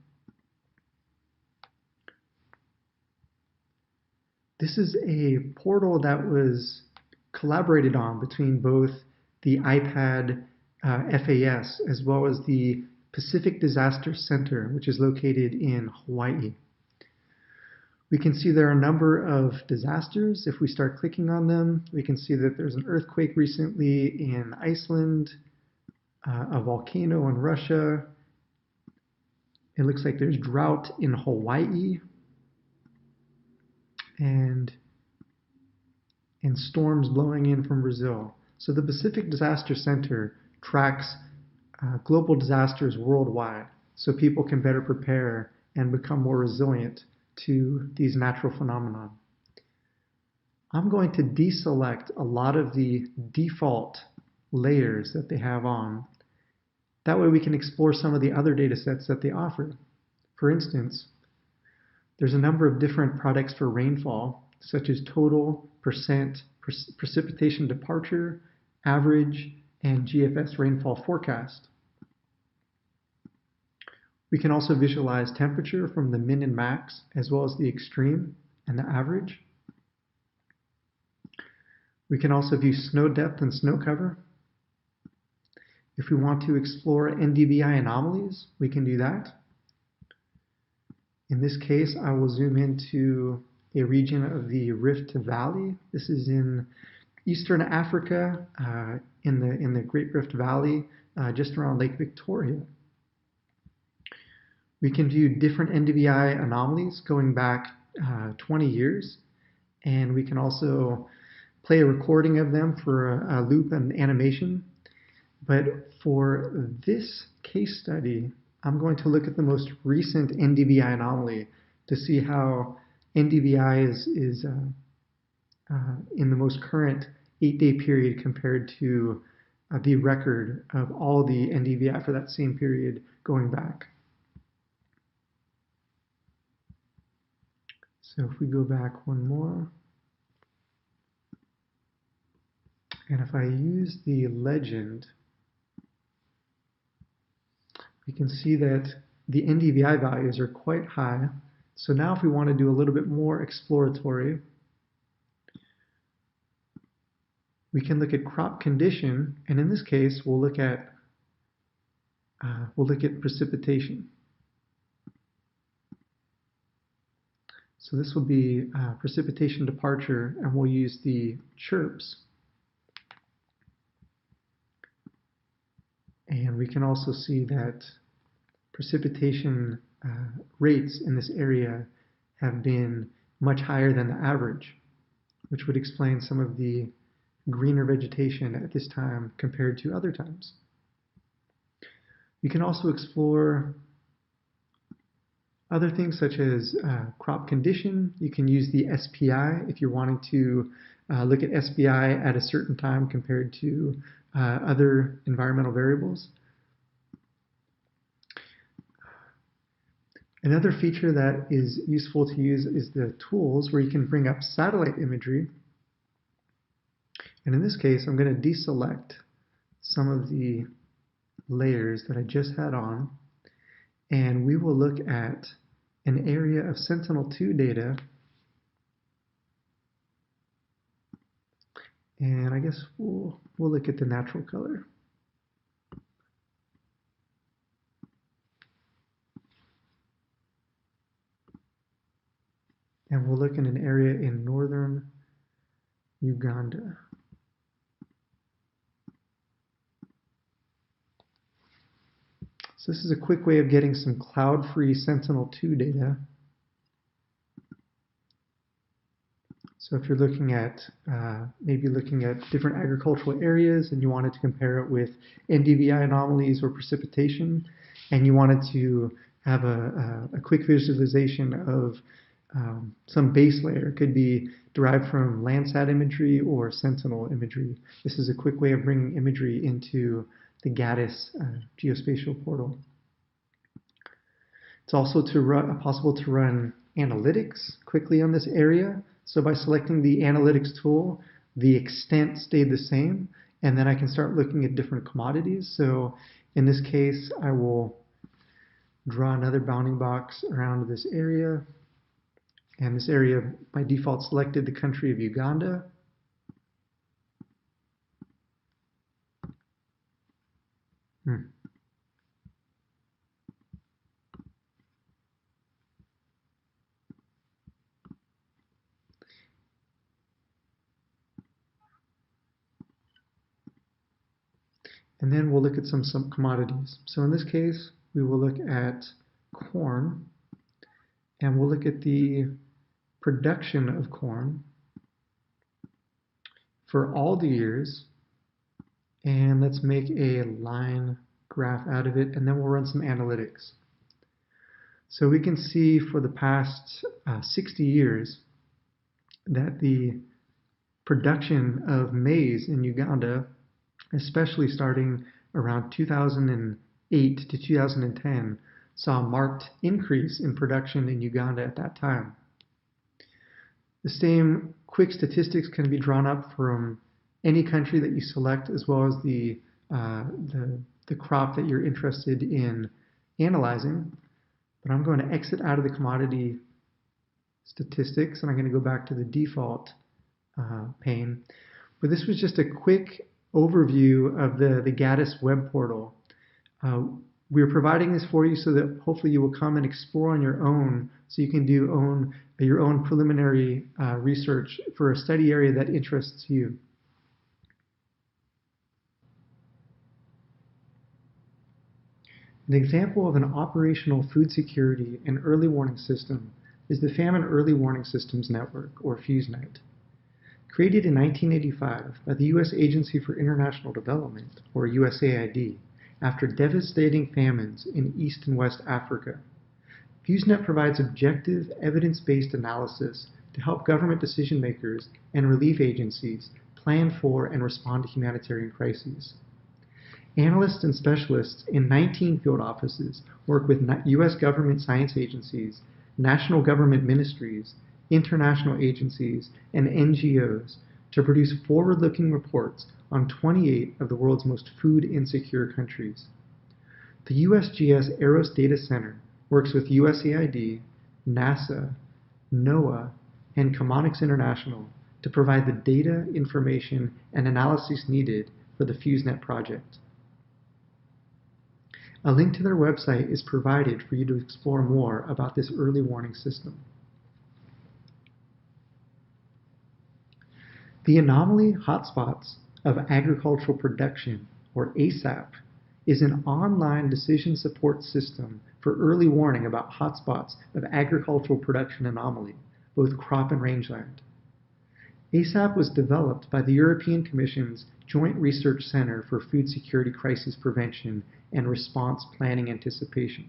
This is a portal that was collaborated on between both the IPAD FAS as well as the Pacific Disaster Center, which is located in Hawaii. We can see there are a number of disasters. If we start clicking on them, we can see that there's an earthquake recently in Iceland, a volcano in Russia. It looks like there's drought in Hawaii, and storms blowing in from Brazil. So the Pacific Disaster Center tracks global disasters worldwide so people can better prepare and become more resilient to these natural phenomena. I'm going to deselect a lot of the default layers that they have on. That way we can explore some of the other data sets that they offer. For instance, there's a number of different products for rainfall, such as total, percent, precipitation departure, average, and GFS rainfall forecast. We can also visualize temperature from the min and max, as well as the extreme and the average. We can also view snow depth and snow cover. If we want to explore NDVI anomalies, we can do that. In this case, I will zoom into a region of the Rift Valley. This is in Eastern Africa, in the Great Rift Valley, just around Lake Victoria. We can view different NDVI anomalies going back 20 years, and we can also play a recording of them for a loop and animation. But for this case study, I'm going to look at the most recent NDVI anomaly to see how NDVI is in the most current 8-day period compared to the record of all the NDVI for that same period going back. So if we go back one more, and if I use the legend, we can see that the NDVI values are quite high. So now if we want to do a little bit more exploratory, we can look at crop condition, and in this case, we'll look at precipitation. So this will be precipitation departure, and we'll use the chirps. And we can also see that precipitation rates in this area have been much higher than the average, which would explain some of the greener vegetation at this time compared to other times. You can also explore other things such as crop condition. You can use the SPI if you're wanting to look at SPI at a certain time compared to other environmental variables. Another feature that is useful to use is the tools where you can bring up satellite imagery. And in this case, I'm going to deselect some of the layers that I just had on, and we will look at an area of Sentinel-2 data. And I guess we'll look at the natural color. And we'll look in an area in northern Uganda. So this is a quick way of getting some cloud-free Sentinel-2 data. So if you're looking at, maybe looking at different agricultural areas and you wanted to compare it with NDVI anomalies or precipitation, and you wanted to have a quick visualization of some base layer, it could be derived from Landsat imagery or Sentinel imagery. This is a quick way of bringing imagery into the GADIS geospatial portal. It's also possible to run analytics quickly on this area. So by selecting the analytics tool, the extent stayed the same, and then I can start looking at different commodities. So in this case, I will draw another bounding box around this area. And this area, by default, selected the country of Uganda. And then we'll look at some commodities. So in this case, we will look at corn, and we'll look at the production of corn for all the years And let's make a line graph out of it, and then we'll run some analytics. So we can see for the past 60 years that the production of maize in Uganda, especially starting around 2008 to 2010, saw a marked increase in production in Uganda at that time. The same quick statistics can be drawn up from any country that you select, as well as the crop that you're interested in analyzing. But I'm going to exit out of the commodity statistics, and I'm going to go back to the default pane. But this was just a quick overview of the Gaddis web portal. We're providing this for you so that hopefully you will come and explore on your own, so you can do your own preliminary research for a study area that interests you. An example of an operational food security and early warning system is the Famine Early Warning Systems Network, or FuseNet. Created in 1985 by the U.S. Agency for International Development, or USAID, after devastating famines in East and West Africa. FuseNet provides objective, evidence-based analysis to help government decision makers and relief agencies plan for and respond to humanitarian crises. Analysts and specialists in 19 field offices work with U.S. government science agencies, national government ministries, international agencies, and NGOs to produce forward-looking reports on 28 of the world's most food-insecure countries. The USGS AROS Data Center works with USAID, NASA, NOAA, and Chemonics International to provide the data, information, and analyses needed for the FuseNet project. A link to their website is provided for you to explore more about this early warning system. The Anomaly Hotspots of Agricultural Production, or ASAP, is an online decision support system for early warning about hotspots of agricultural production anomaly, both crop and rangeland. ASAP was developed by the European Commission's Joint Research Center for Food Security Crisis Prevention and Response Planning Anticipation.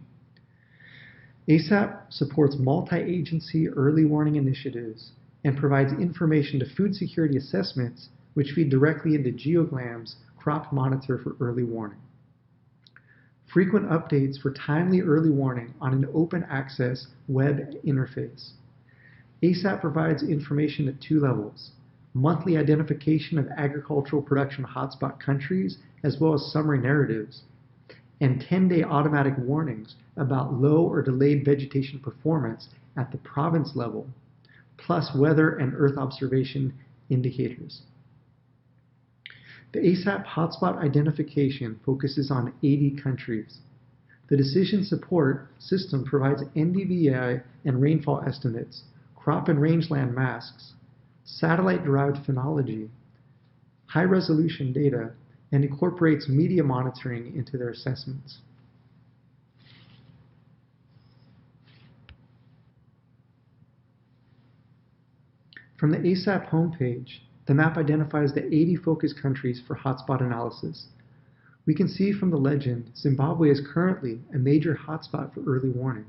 ASAP supports multi-agency early warning initiatives and provides information to food security assessments, which feed directly into GeoGlam's Crop Monitor for early warning. Frequent updates for timely early warning on an open access web interface. ASAP provides information at two levels: monthly identification of agricultural production hotspot countries, as well as summary narratives, and 10-day automatic warnings about low or delayed vegetation performance at the province level, plus weather and earth observation indicators. The ASAP hotspot identification focuses on 80 countries. The decision support system provides NDVI and rainfall estimates, crop and rangeland masks, satellite-derived phenology, high-resolution data, and incorporates media monitoring into their assessments. From the ASAP homepage, the map identifies the 80 focus countries for hotspot analysis. We can see from the legend, Zimbabwe is currently a major hotspot for early warning.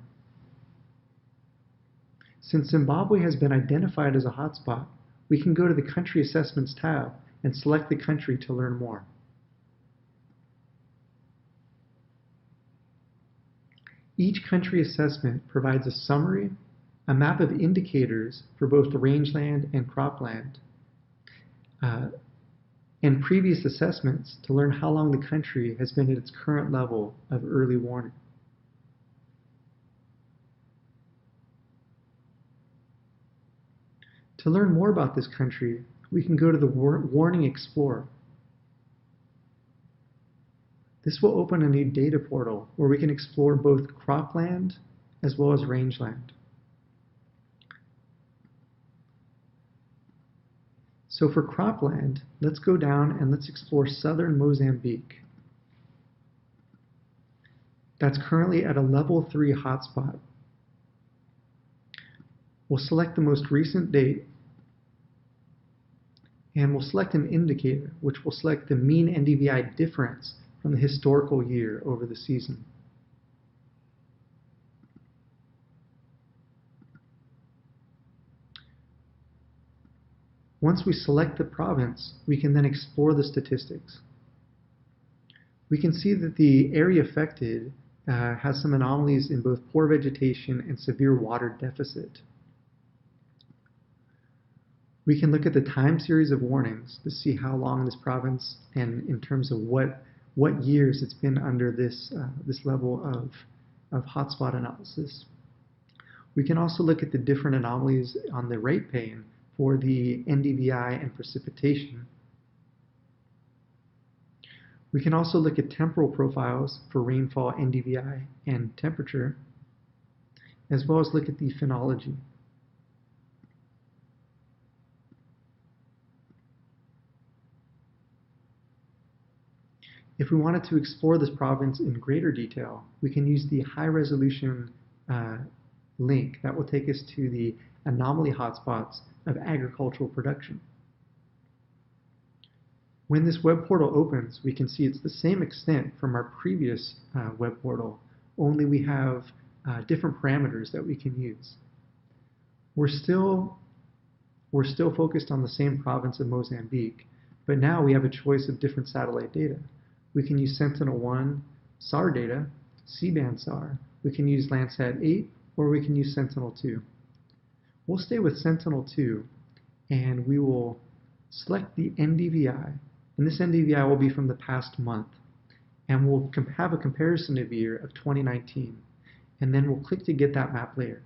Since Zimbabwe has been identified as a hotspot, we can go to the Country Assessments tab and select the country to learn more. Each country assessment provides a summary, a map of indicators for both the rangeland and cropland, and previous assessments to learn how long the country has been at its current level of early warning. To learn more about this country, we can go to the Warning Explorer. This will open a new data portal where we can explore both cropland as well as rangeland. So for cropland, let's go down and let's explore southern Mozambique. That's currently at a level 3 hotspot. We'll select the most recent date And we'll select an indicator, which will select the mean NDVI difference from the historical year over the season. Once we select the province, we can then explore the statistics. We can see that the area affected has some anomalies in both poor vegetation and severe water deficit. We can look at the time series of warnings to see how long this province, and in terms of what years it's been under this level of hotspot analysis. We can also look at the different anomalies on the rate pane for the NDVI and precipitation. We can also look at temporal profiles for rainfall, NDVI, and temperature, as well as look at the phenology. If we wanted to explore this province in greater detail, we can use the high-resolution link that will take us to the anomaly hotspots of agricultural production. When this web portal opens, we can see it's the same extent from our previous web portal, only we have different parameters that we can use. We're still focused on the same province of Mozambique, but now we have a choice of different satellite data. We can use Sentinel-1 SAR data, C-band SAR. We can use Landsat 8, or we can use Sentinel-2. We'll stay with Sentinel-2, and we will select the NDVI. And this NDVI will be from the past month. And we'll have a comparison of year of 2019. And then we'll click to get that map layer.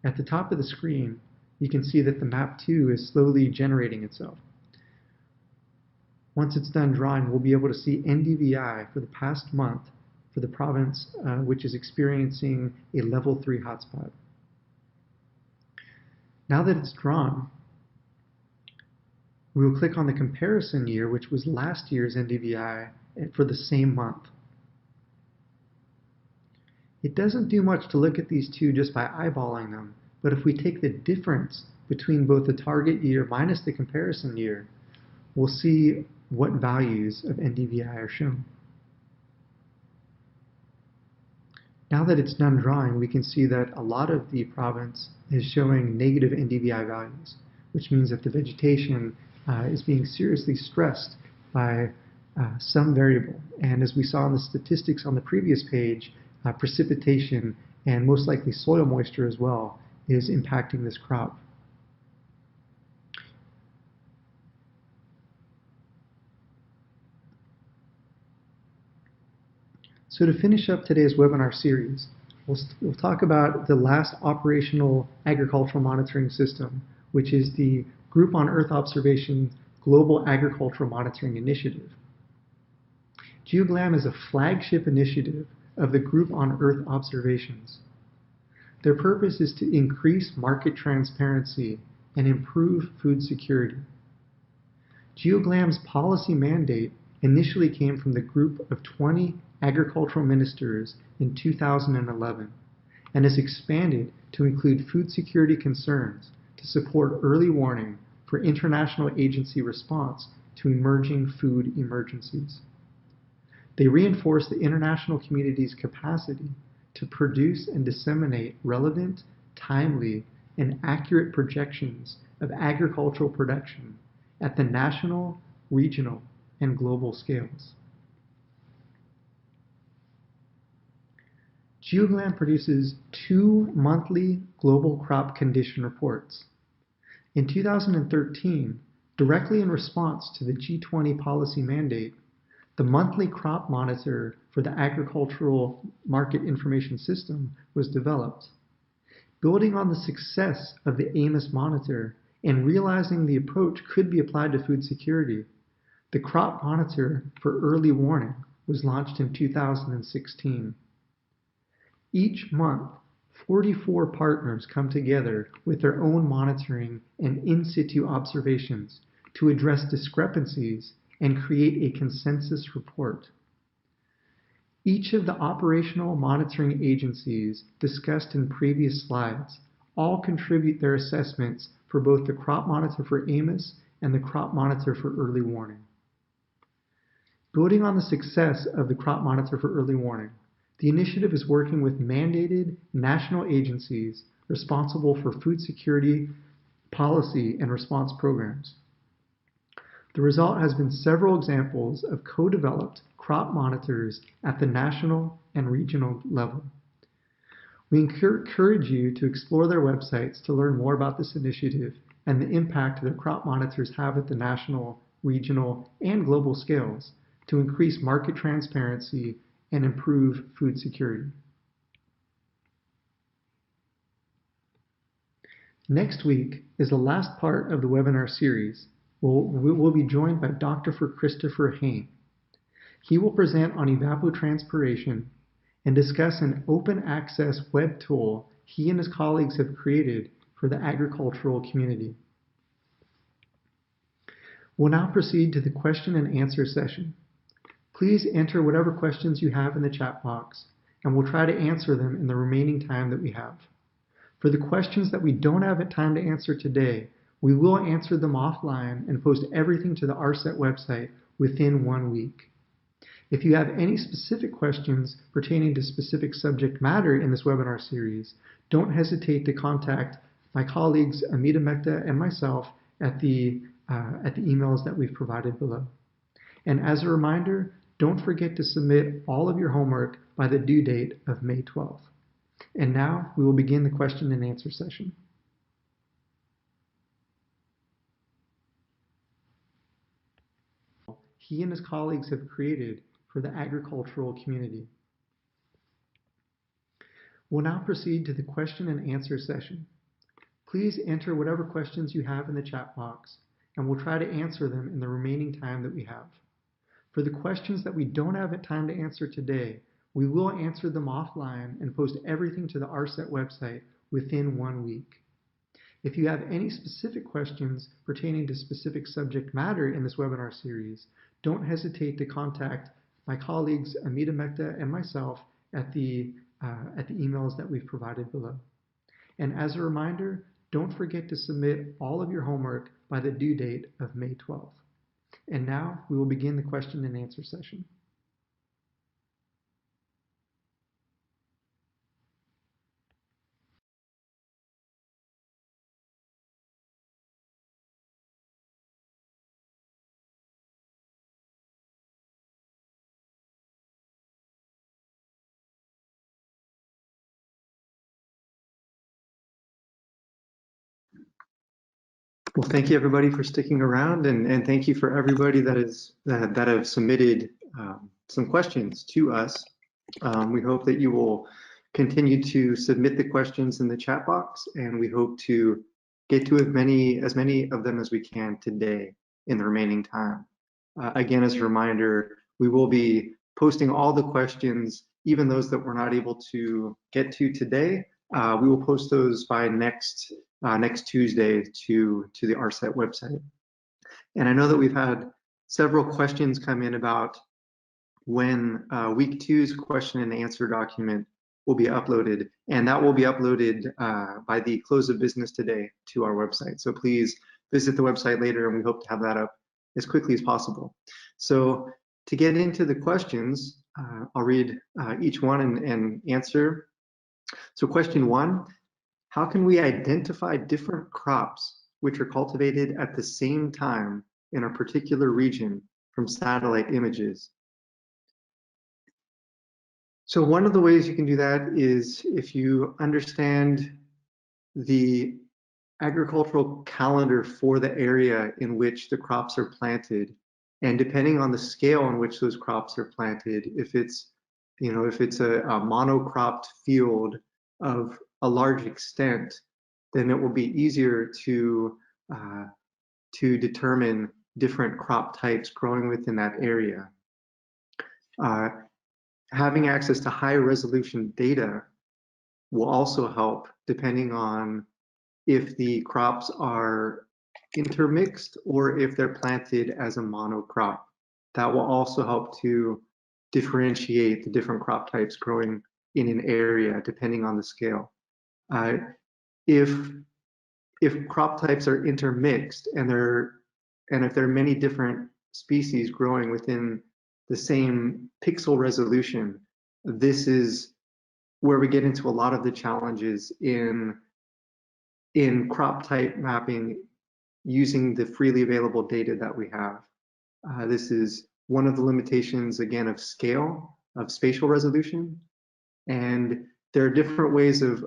At the top of the screen, you can see that the map 2 is slowly generating itself. Once it's done drawing, we'll be able to see NDVI for the past month for the province which is experiencing a level 3 hotspot. Now that it's drawn, we will click on the comparison year, which was last year's NDVI for the same month. It doesn't do much to look at these two just by eyeballing them, but if we take the difference between both the target year minus the comparison year, we'll see what values of NDVI are shown. Now that it's done drawing, we can see that a lot of the province is showing negative NDVI values, which means that the vegetation is being seriously stressed by some variable. And as we saw in the statistics on the previous page, precipitation and most likely soil moisture as well is impacting this crop. So to finish up today's webinar series, we'll talk about the last operational agricultural monitoring system, which is the Group on Earth Observation Global Agricultural Monitoring Initiative. GeoGLAM is a flagship initiative of the Group on Earth Observations. Their purpose is to increase market transparency and improve food security. GeoGLAM's policy mandate initially came from the group of 20 agricultural ministers in 2011 and has expanded to include food security concerns to support early warning for international agency response to emerging food emergencies. They reinforce the international community's capacity to produce and disseminate relevant, timely, and accurate projections of agricultural production at the national, regional, and global scales. GeoGLAM produces 2 monthly global crop condition reports. In 2013, directly in response to the G20 policy mandate, the monthly crop monitor for the Agricultural Market Information System was developed. Building on the success of the AMIS monitor and realizing the approach could be applied to food security, the Crop Monitor for Early Warning was launched in 2016. Each month, 44 partners come together with their own monitoring and in-situ observations to address discrepancies and create a consensus report. Each of the operational monitoring agencies discussed in previous slides all contribute their assessments for both the Crop Monitor for AMIS and the Crop Monitor for Early Warning. Building on the success of the Crop Monitor for Early Warning, the initiative is working with mandated national agencies responsible for food security policy and response programs. The result has been several examples of co-developed crop monitors at the national and regional level. We encourage you to explore their websites to learn more about this initiative and the impact that crop monitors have at the national, regional, and global scales to increase market transparency and improve food security. Next week is the last part of the webinar series. We'll be joined by Dr. Christopher Hain. He will present on evapotranspiration and discuss an open access web tool he and his colleagues have created for the agricultural community. We'll now proceed to the question and answer session. Please enter whatever questions you have in the chat box, and we'll try to answer them in the remaining time that we have. For the questions that we don't have time to answer today, we will answer them offline and post everything to the ARSET website within 1 week. If you have any specific questions pertaining to specific subject matter in this webinar series, don't hesitate to contact my colleagues Amita Mehta and myself at the emails that we've provided below. And as a reminder, don't forget to submit all of your homework by the due date of May 12th. And now we will begin the question and answer session. He and his colleagues have created for the agricultural community. We'll now proceed to the question and answer session. Please enter whatever questions you have in the chat box, and we'll try to answer them in the remaining time that we have. For the questions that we don't have time to answer today, we will answer them offline and post everything to the ARSET website within 1 week. If you have any specific questions pertaining to specific subject matter in this webinar series, don't hesitate to contact my colleagues Amita Mehta and myself at the emails that we've provided below. And as a reminder, don't forget to submit all of your homework by the due date of May 12th. And now we will begin the question and answer session. Well, thank you everybody for sticking around, and thank you for everybody that have submitted some questions to us. We hope that you will continue to submit the questions in the chat box, and we hope to get to as many of them as we can today in the remaining time. Again, as a reminder, we will be posting all the questions, even those that we're not able to get to today. We will post those by next Tuesday to the ARSET website. And I know that we've had several questions come in about when week 2's question and answer document will be uploaded, and that will be uploaded by the close of business today to our website. So please visit the website later, and we hope to have that up as quickly as possible. So to get into the questions, I'll read each one and answer. So question 1, how can we identify different crops which are cultivated at the same time in a particular region from satellite images? So one of the ways you can do that is if you understand the agricultural calendar for the area in which the crops are planted, and depending on the scale in which those crops are planted, if it's a monocropped field of a large extent, then it will be easier to determine different crop types growing within that area. Having access to high resolution data will also help, depending on if the crops are intermixed or if they're planted as a monocrop. That will also help to differentiate the different crop types growing in an area depending on the scale. If crop types are intermixed and they're and if there are many different species growing within the same pixel resolution, this is where we get into a lot of the challenges in crop type mapping using the freely available data that we have. This is one of the limitations, again, of scale, of spatial resolution. And there are different ways of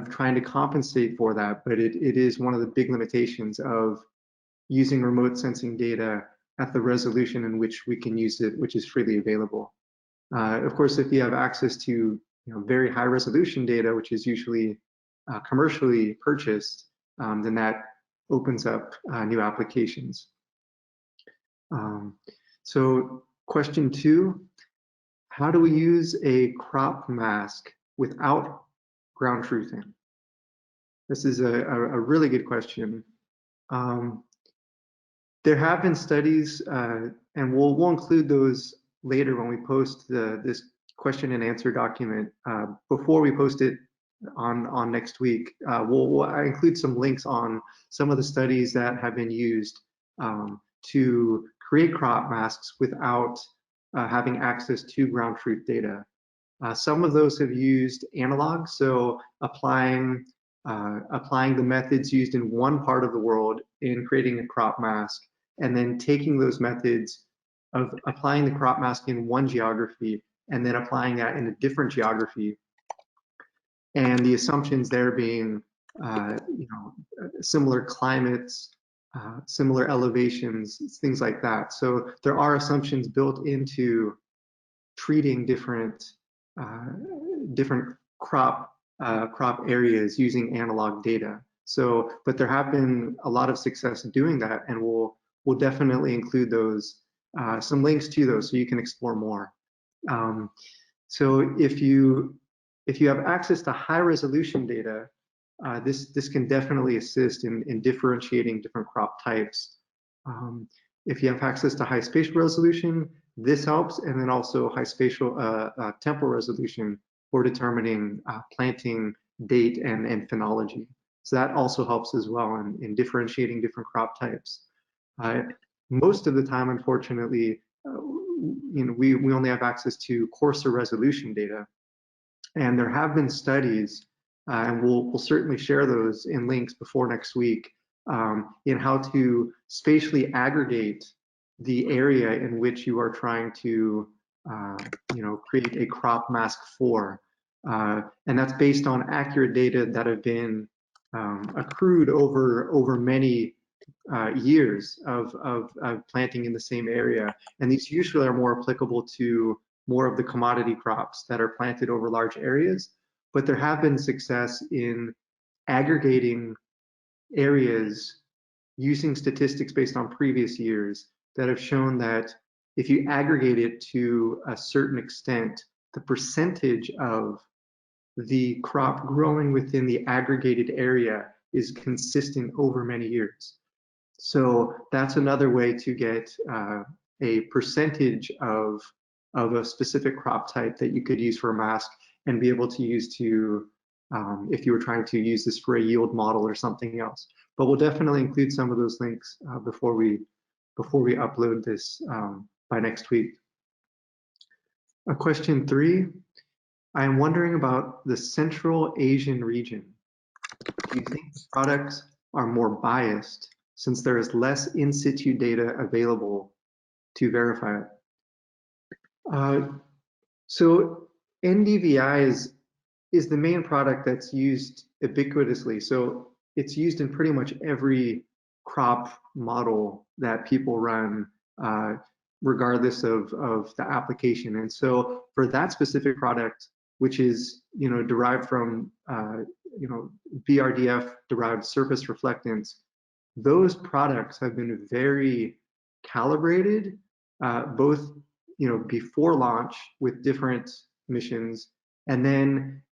trying to compensate for that, but it is one of the big limitations of using remote sensing data at the resolution in which we can use it, which is freely available. Of course, if you have access to very high resolution data, which is usually commercially purchased, then that opens up new applications. So question 2, how do we use a crop mask without ground truthing? This is a really good question. There have been studies, and we'll include those later when we post this question and answer document. Before we post it on next week, we'll include some links on some of the studies that have been used to create crop masks without having access to ground truth data. Some of those have used analog, so applying the methods used in one part of the world in creating a crop mask, and then taking those methods of applying the crop mask in one geography and then applying that in a different geography. And the assumptions there being, similar climates, similar elevations, things like that. So there are assumptions built into treating different crop areas using analog data. So, but there have been a lot of success doing that, and we'll definitely include those, some links to those, so you can explore more. So if you have access to high resolution data, this can definitely assist in differentiating different crop types. If you have access to high spatial resolution, this helps, and then also high spatial temporal resolution for determining planting date and phenology. So that also helps as well in differentiating different crop types. Most of the time, unfortunately, we only have access to coarser resolution data, and there have been studies, and we'll certainly share those in links before next week, in how to spatially aggregate the area in which you are trying to create a crop mask for. And that's based on accurate data that have been accrued over many years of planting in the same area. And these usually are more applicable to more of the commodity crops that are planted over large areas. But there have been success in aggregating areas using statistics based on previous years that have shown that if you aggregate it to a certain extent, the percentage of the crop growing within the aggregated area is consistent over many years. So that's another way to get a percentage of a specific crop type that you could use for a mask and be able to use to, if you were trying to use this for a yield model or something else. But we'll definitely include some of those links before we upload this by next week. Question 3, I am wondering about the Central Asian region. Do you think the products are more biased since there is less in situ data available to verify it? So NDVI is the main product that's used ubiquitously. So it's used in pretty much every crop model that people run, regardless of the application. And so for that specific product, which is derived from BRDF derived surface reflectance, those products have been very calibrated, both before launch with different missions, and then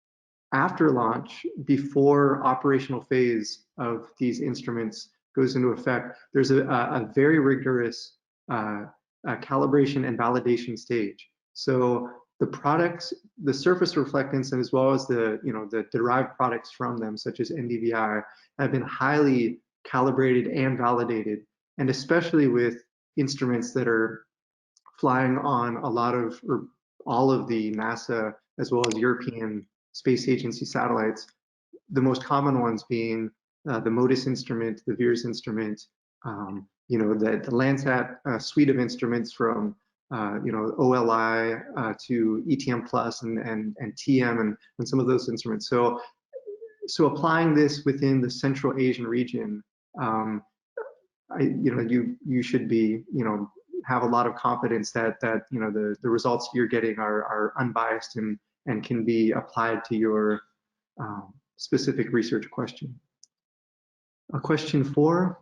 after launch, before operational phase of these instruments goes into effect, there's a very rigorous calibration and validation stage. So the products, the surface reflectance, and as well as the derived products from them, such as NDVI, have been highly calibrated and validated and especially with instruments that are flying on a lot of, or all of the NASA as well as European Space Agency satellites, the most common ones being the MODIS instrument, the VIRS instrument, the Landsat suite of instruments from OLI to ETM Plus and TM and some of those instruments. So applying this within the Central Asian region, you should be have a lot of confidence that the results you're getting are unbiased and can be applied to your specific research question. Question 4,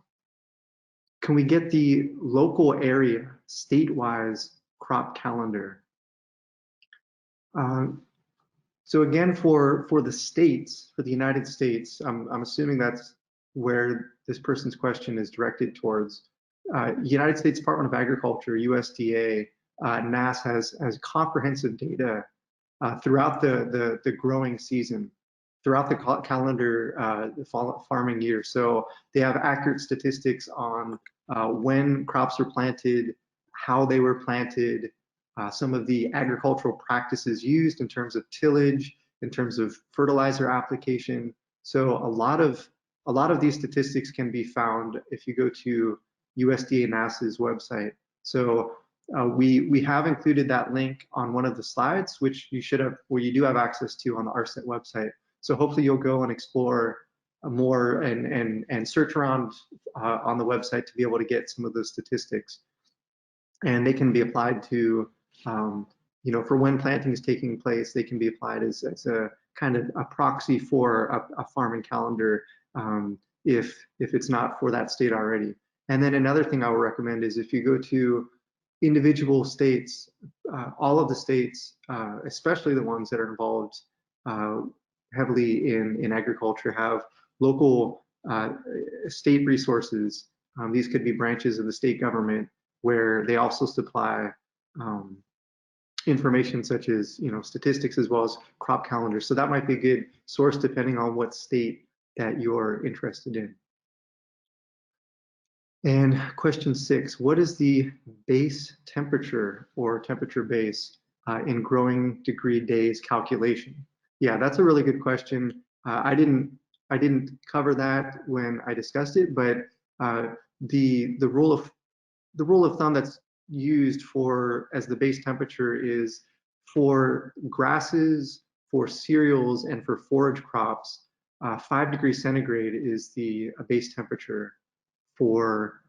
can we get the local area state-wise crop calendar? So again, for the states, for the United States, I'm assuming that's where this person's question is directed towards. United States Department of Agriculture, USDA, NASS has comprehensive data throughout the growing season, throughout the calendar farming year. So they have accurate statistics on when crops were planted, how they were planted, some of the agricultural practices used in terms of tillage, in terms of fertilizer application. So a lot of these statistics can be found if you go to USDA NASS's website. So we have included that link on one of the slides, which you do have access to on the ARSET website. So hopefully you'll go and explore more and search around on the website to be able to get some of those statistics. And they can be applied to, for when planting is taking place, they can be applied as a kind of a proxy for a farming calendar if it's not for that state already. And then another thing I would recommend is if you go to individual states, all of the states, especially the ones that are involved heavily in agriculture, have local state resources. These could be branches of the state government where they also supply information such as statistics as well as crop calendars. So that might be a good source depending on what state that you're interested in. And question 6, what is the base temperature or temperature base in growing degree days calculation? Yeah, that's a really good question. I didn't cover that when I discussed it, but the rule of thumb that's used as the base temperature is for grasses, for cereals, and for forage crops. 5 degrees centigrade is the base temperature for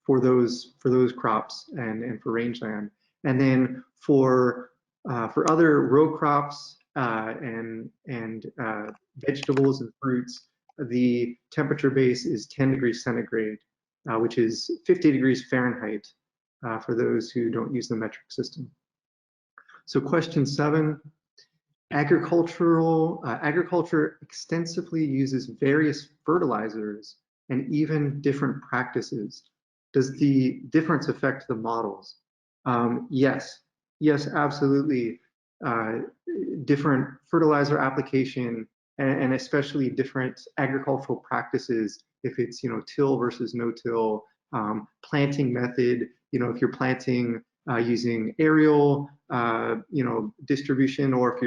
those crops and for rangeland. And then for other row crops and vegetables and fruits, the temperature base is 10 degrees centigrade, which is 50 degrees Fahrenheit for those who don't use the metric system. So question 7, agriculture extensively uses various fertilizers and even different practices. Does the difference affect the models? Yes, absolutely. Different fertilizer application and especially different agricultural practices, if it's till versus no-till, planting method, if you're planting using aerial distribution, or if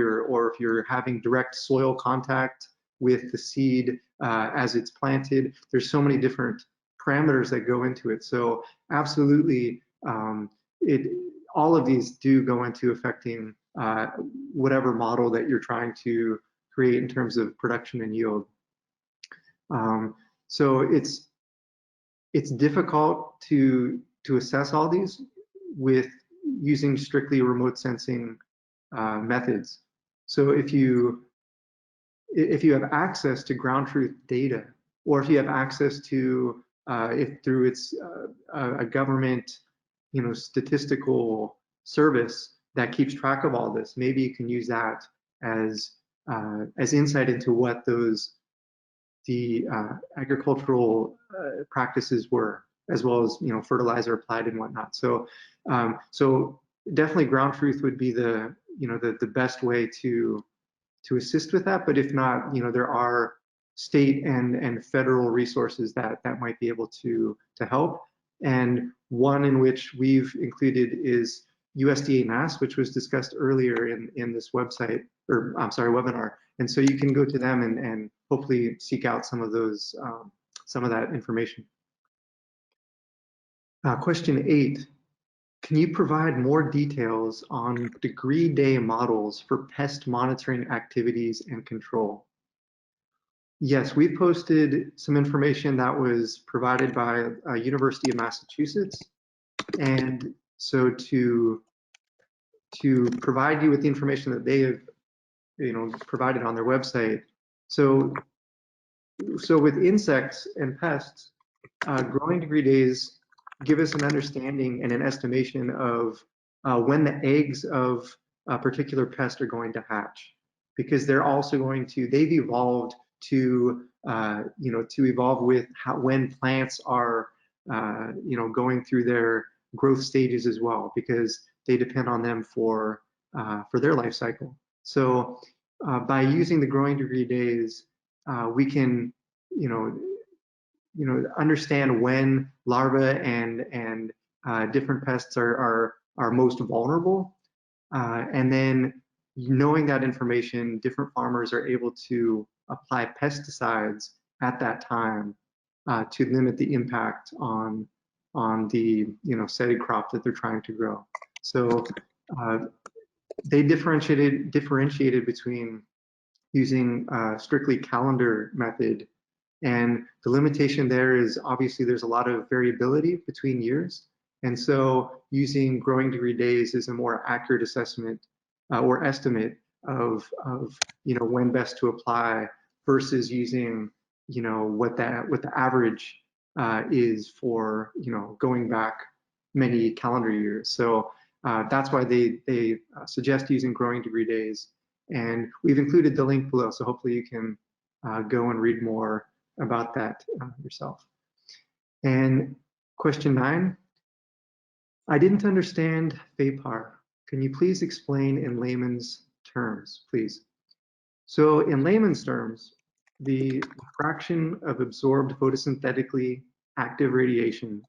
you're having direct soil contact with the seed as it's planted. There's so many different parameters that go into it. So absolutely, all of these do go into affecting whatever model that you're trying to create in terms of production and yield. So it's difficult to assess all these with using strictly remote sensing methods. So if you have access to ground truth data, or if you have access to if through its a government statistical service that keeps track of all this, maybe you can use that as insight into what the agricultural practices were, as well as fertilizer applied and whatnot. So so definitely ground truth would be the the best way to assist with that. But if not, there are state and federal resources that might be able to help. And one in which we've included is USDA NASS, which was discussed earlier in this website, or I'm sorry, webinar. And so you can go to them and hopefully seek out some of those, some of that information. Question 8, can you provide more details on degree day models for pest monitoring activities and control? Yes, we posted some information that was provided by University of Massachusetts. And so to provide you with the information that they have, provided on their website. So with insects and pests, growing degree days give us an understanding and an estimation of when the eggs of a particular pest are going to hatch, because they're also going to, they've evolved to, to evolve with when plants are, going through their growth stages as well, because they depend on them for their life cycle. So by using the growing degree days, we can, understand when larvae and different pests are most vulnerable, and then knowing that information, different farmers are able to apply pesticides at that time to limit the impact on the setted crop that they're trying to grow. So they differentiated between using strictly calendar method, and the limitation there is obviously there's a lot of variability between years, and so using growing degree days is a more accurate assessment or estimate of when best to apply versus using what the average is for going back many calendar years. So that's why they suggest using growing degree days, and we've included the link below, so hopefully you can go and read more about that yourself. And question 9, I didn't understand FAPAR. Can you please explain in layman's terms, please? So in layman's terms, the fraction of absorbed photosynthetically active radiation.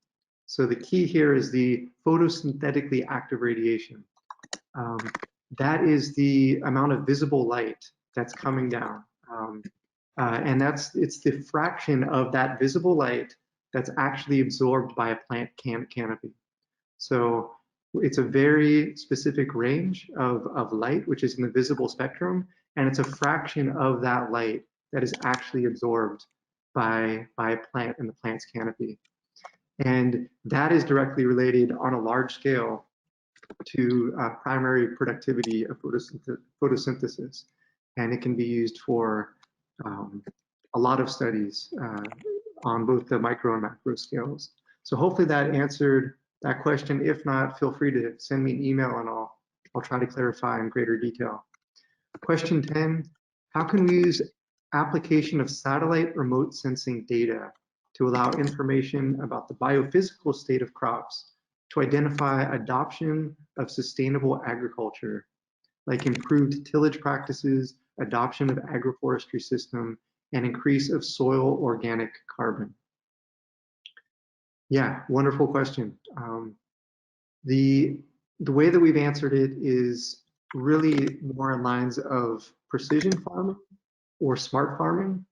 So the key here is the photosynthetically active radiation. That is the amount of visible light that's coming down. And it's the fraction of that visible light that's actually absorbed by a plant canopy. So it's a very specific range of light, which is in the visible spectrum, and it's a fraction of that light that is actually absorbed by a plant in the plant's canopy. And that is directly related on a large scale to primary productivity of photosynthesis. And it can be used for a lot of studies on both the micro and macro scales. So hopefully that answered that question. If not, feel free to send me an email and I'll try to clarify in greater detail. Question 10, how can we use application of satellite remote sensing data to allow information about the biophysical state of crops to identify adoption of sustainable agriculture, like improved tillage practices, adoption of agroforestry system, and increase of soil organic carbon? Yeah, wonderful question. The way that we've answered it is really more in lines of precision farming or smart farming,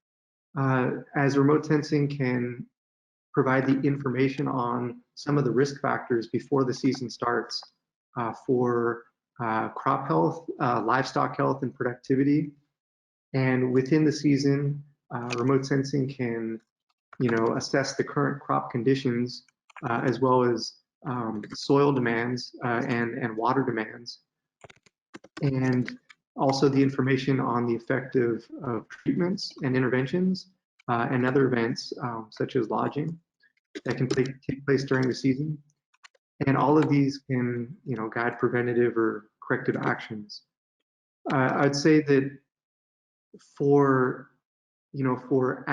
as remote sensing can provide the information on some of the risk factors before the season starts for crop health, livestock health, and productivity. And within the season, remote sensing can, assess the current crop conditions as well as soil demands and water demands, and also the information on the effect of treatments and interventions and other events such as lodging that can take place during the season. And all of these can, guide preventative or corrective actions. I'd say that for, for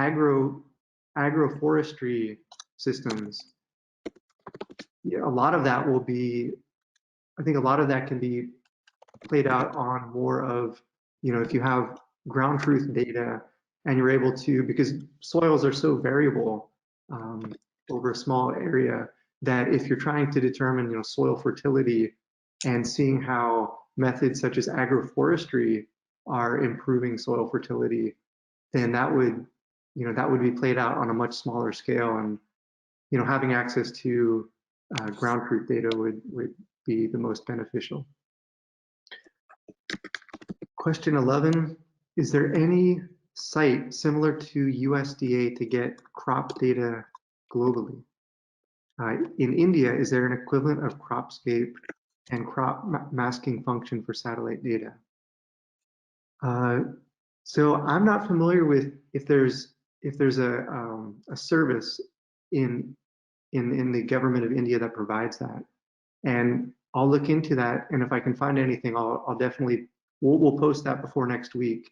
agroforestry systems, a lot of that will be, I think a lot of that can be played out on more of, if you have ground truth data and you're able to, because soils are so variable um, over a small area, that if you're trying to determine, soil fertility and seeing how methods such as agroforestry are improving soil fertility, then that would be played out on a much smaller scale, and having access to ground truth data would be the most beneficial. Question 11, is there any site similar to USDA to get crop data globally? In India, is there an equivalent of Cropscape and crop masking function for satellite data? So I'm not familiar with if there's a service in the government of India that provides that, and I'll look into that. And if I can find anything, I'll definitely we'll post that before next week.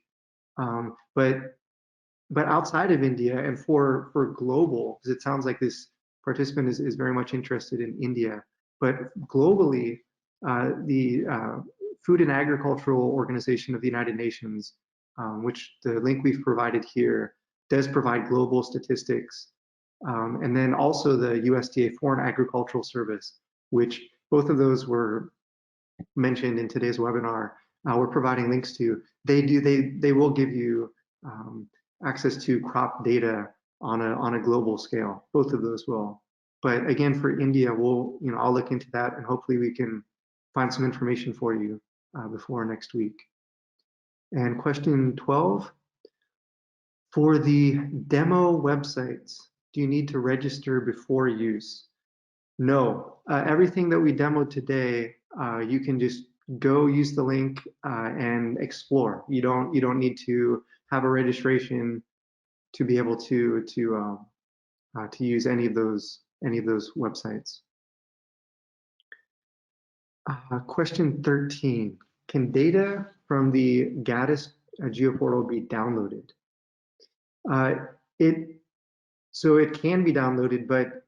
But outside of India and for global, because it sounds like this participant is very much interested in India, but globally, the Food and Agricultural Organization of the United Nations, which the link we've provided here, does provide global statistics. And then also the USDA Foreign Agricultural Service, which both of those were mentioned in today's webinar. We're providing links to. They will give you access to crop data on a global scale. Both of those will. But again, for India, I'll look into that, and hopefully we can find some information for you before next week. And question 12, for the demo websites, do you need to register before use? No, everything that we demoed today, you can just go use the link and explore. You don't need to have a registration to be able to use any of those websites. Question 13: can data from the GADIS geoportal be downloaded? So it can be downloaded, but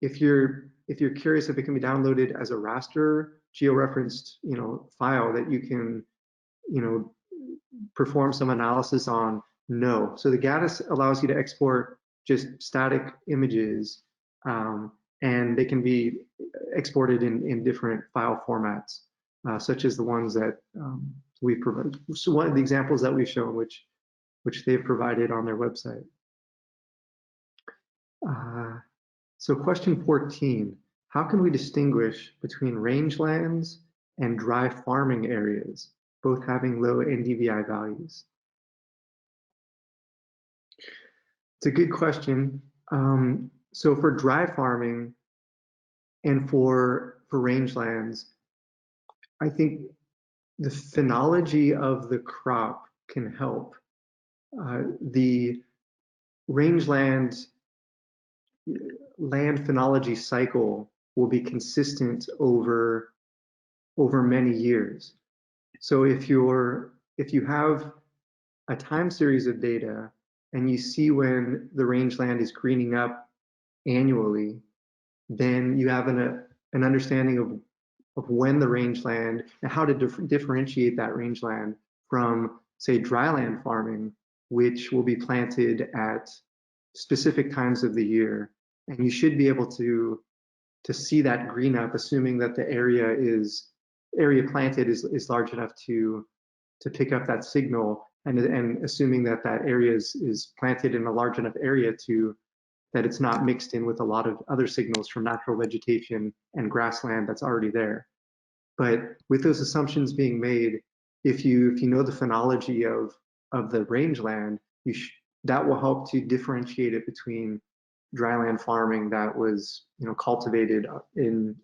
if you're curious if it can be downloaded as a raster georeferenced file that you can perform some analysis on, no. So the GADIS allows you to export just static images, and they can be exported in different file formats, such as the ones that we provide. So one of the examples that we've shown, which they've provided on their website. So question 14, how can we distinguish between rangelands and dry farming areas, both having low NDVI values? It's a good question. So for dry farming and for rangelands, I think the phenology of the crop can help. The rangeland land phenology cycle will be consistent over many years. So if you have a time series of data and you see when the rangeland is greening up annually, then you have an understanding of when the rangeland and how to differentiate that rangeland from, say, dryland farming, which will be planted at specific times of the year. And you should be able to see that green up, assuming that the area planted is large enough to pick up that signal, and assuming that area is planted in a large enough area that it's not mixed in with a lot of other signals from natural vegetation and grassland that's already there. But with those assumptions being made, if you know the phenology of the rangeland, that will help to differentiate it between dryland farming that was cultivated in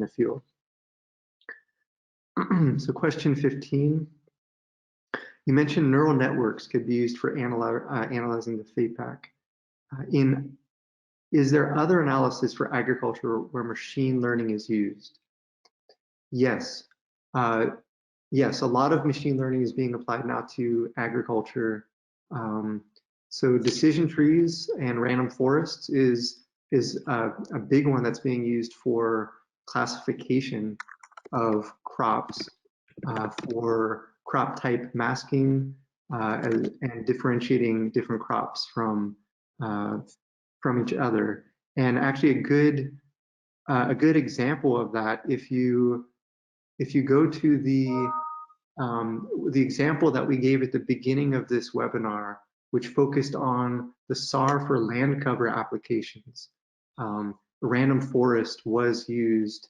a field. So question 15, you mentioned neural networks could be used for analyzing the FAPAC. Is there other analysis for agriculture where machine learning is used? Yes. Yes, a lot of machine learning is being applied now to agriculture. So decision trees and random forests is a big one that's being used for classification of crops, for crop type masking, and differentiating different crops from each other. And actually, a good example of that, if you go to the example that we gave at the beginning of this webinar, which focused on the SAR for land cover applications. Random forest was used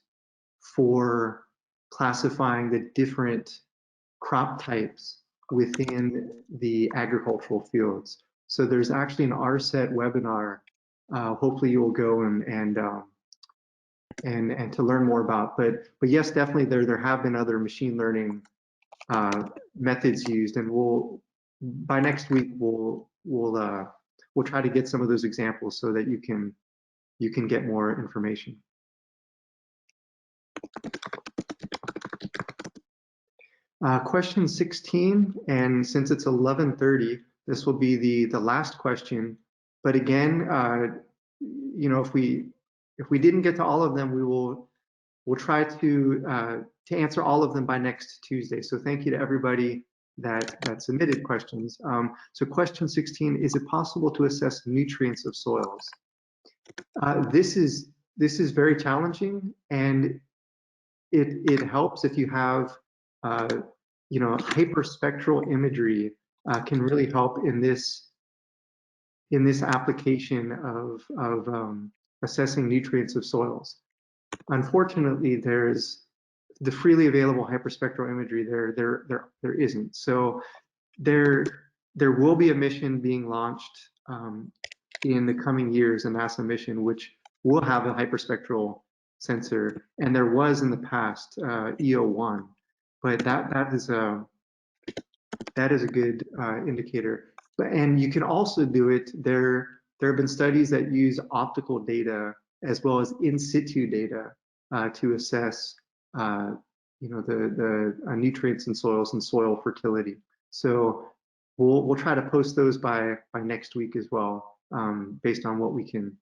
for classifying the different crop types within the agricultural fields. So there's actually an ARSET webinar. Hopefully you will go and to learn more about. But yes, definitely there have been other machine learning methods used, and by next week we'll try to get some of those examples so that you can get more information. Question 16, and since it's 11:30, this will be the last question. But again, you know, if we didn't get to all of them, we'll try to answer all of them by next Tuesday. So thank you to everybody that submitted questions. So question 16, is it possible to assess nutrients of soils? This is very challenging, and it helps if you have you know, hyperspectral imagery can really help in this application of assessing nutrients of soils. Unfortunately, there's the freely available hyperspectral imagery there isn't. So there will be a mission being launched in the coming years, a NASA mission, which will have a hyperspectral sensor, and there was in the past EO1, but that is a good indicator. And you can also do it. There have been studies that use optical data as well as in situ data to assess you know, the nutrients in soils and soil fertility. So we'll try to post those by next week as well, based on what we can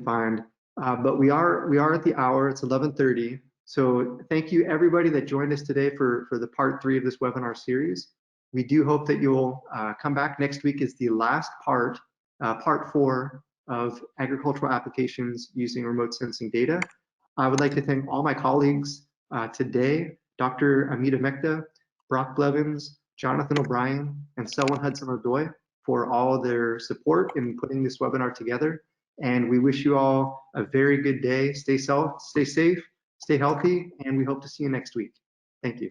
find. But we are at the hour. It's 11:30. So thank you everybody that joined us today for the part 3 of this webinar series. We do hope that you'll come back next week is the last part, part 4 of agricultural applications using remote sensing data. I would like to thank all my colleagues today, Dr. Amita Mekta, Brock Blevins, Jonathan O'Brien, and Selwyn Hudson-Odoi for all their support in putting this webinar together. And we wish you all a very good day. Stay safe, stay healthy, and we hope to see you next week. Thank you.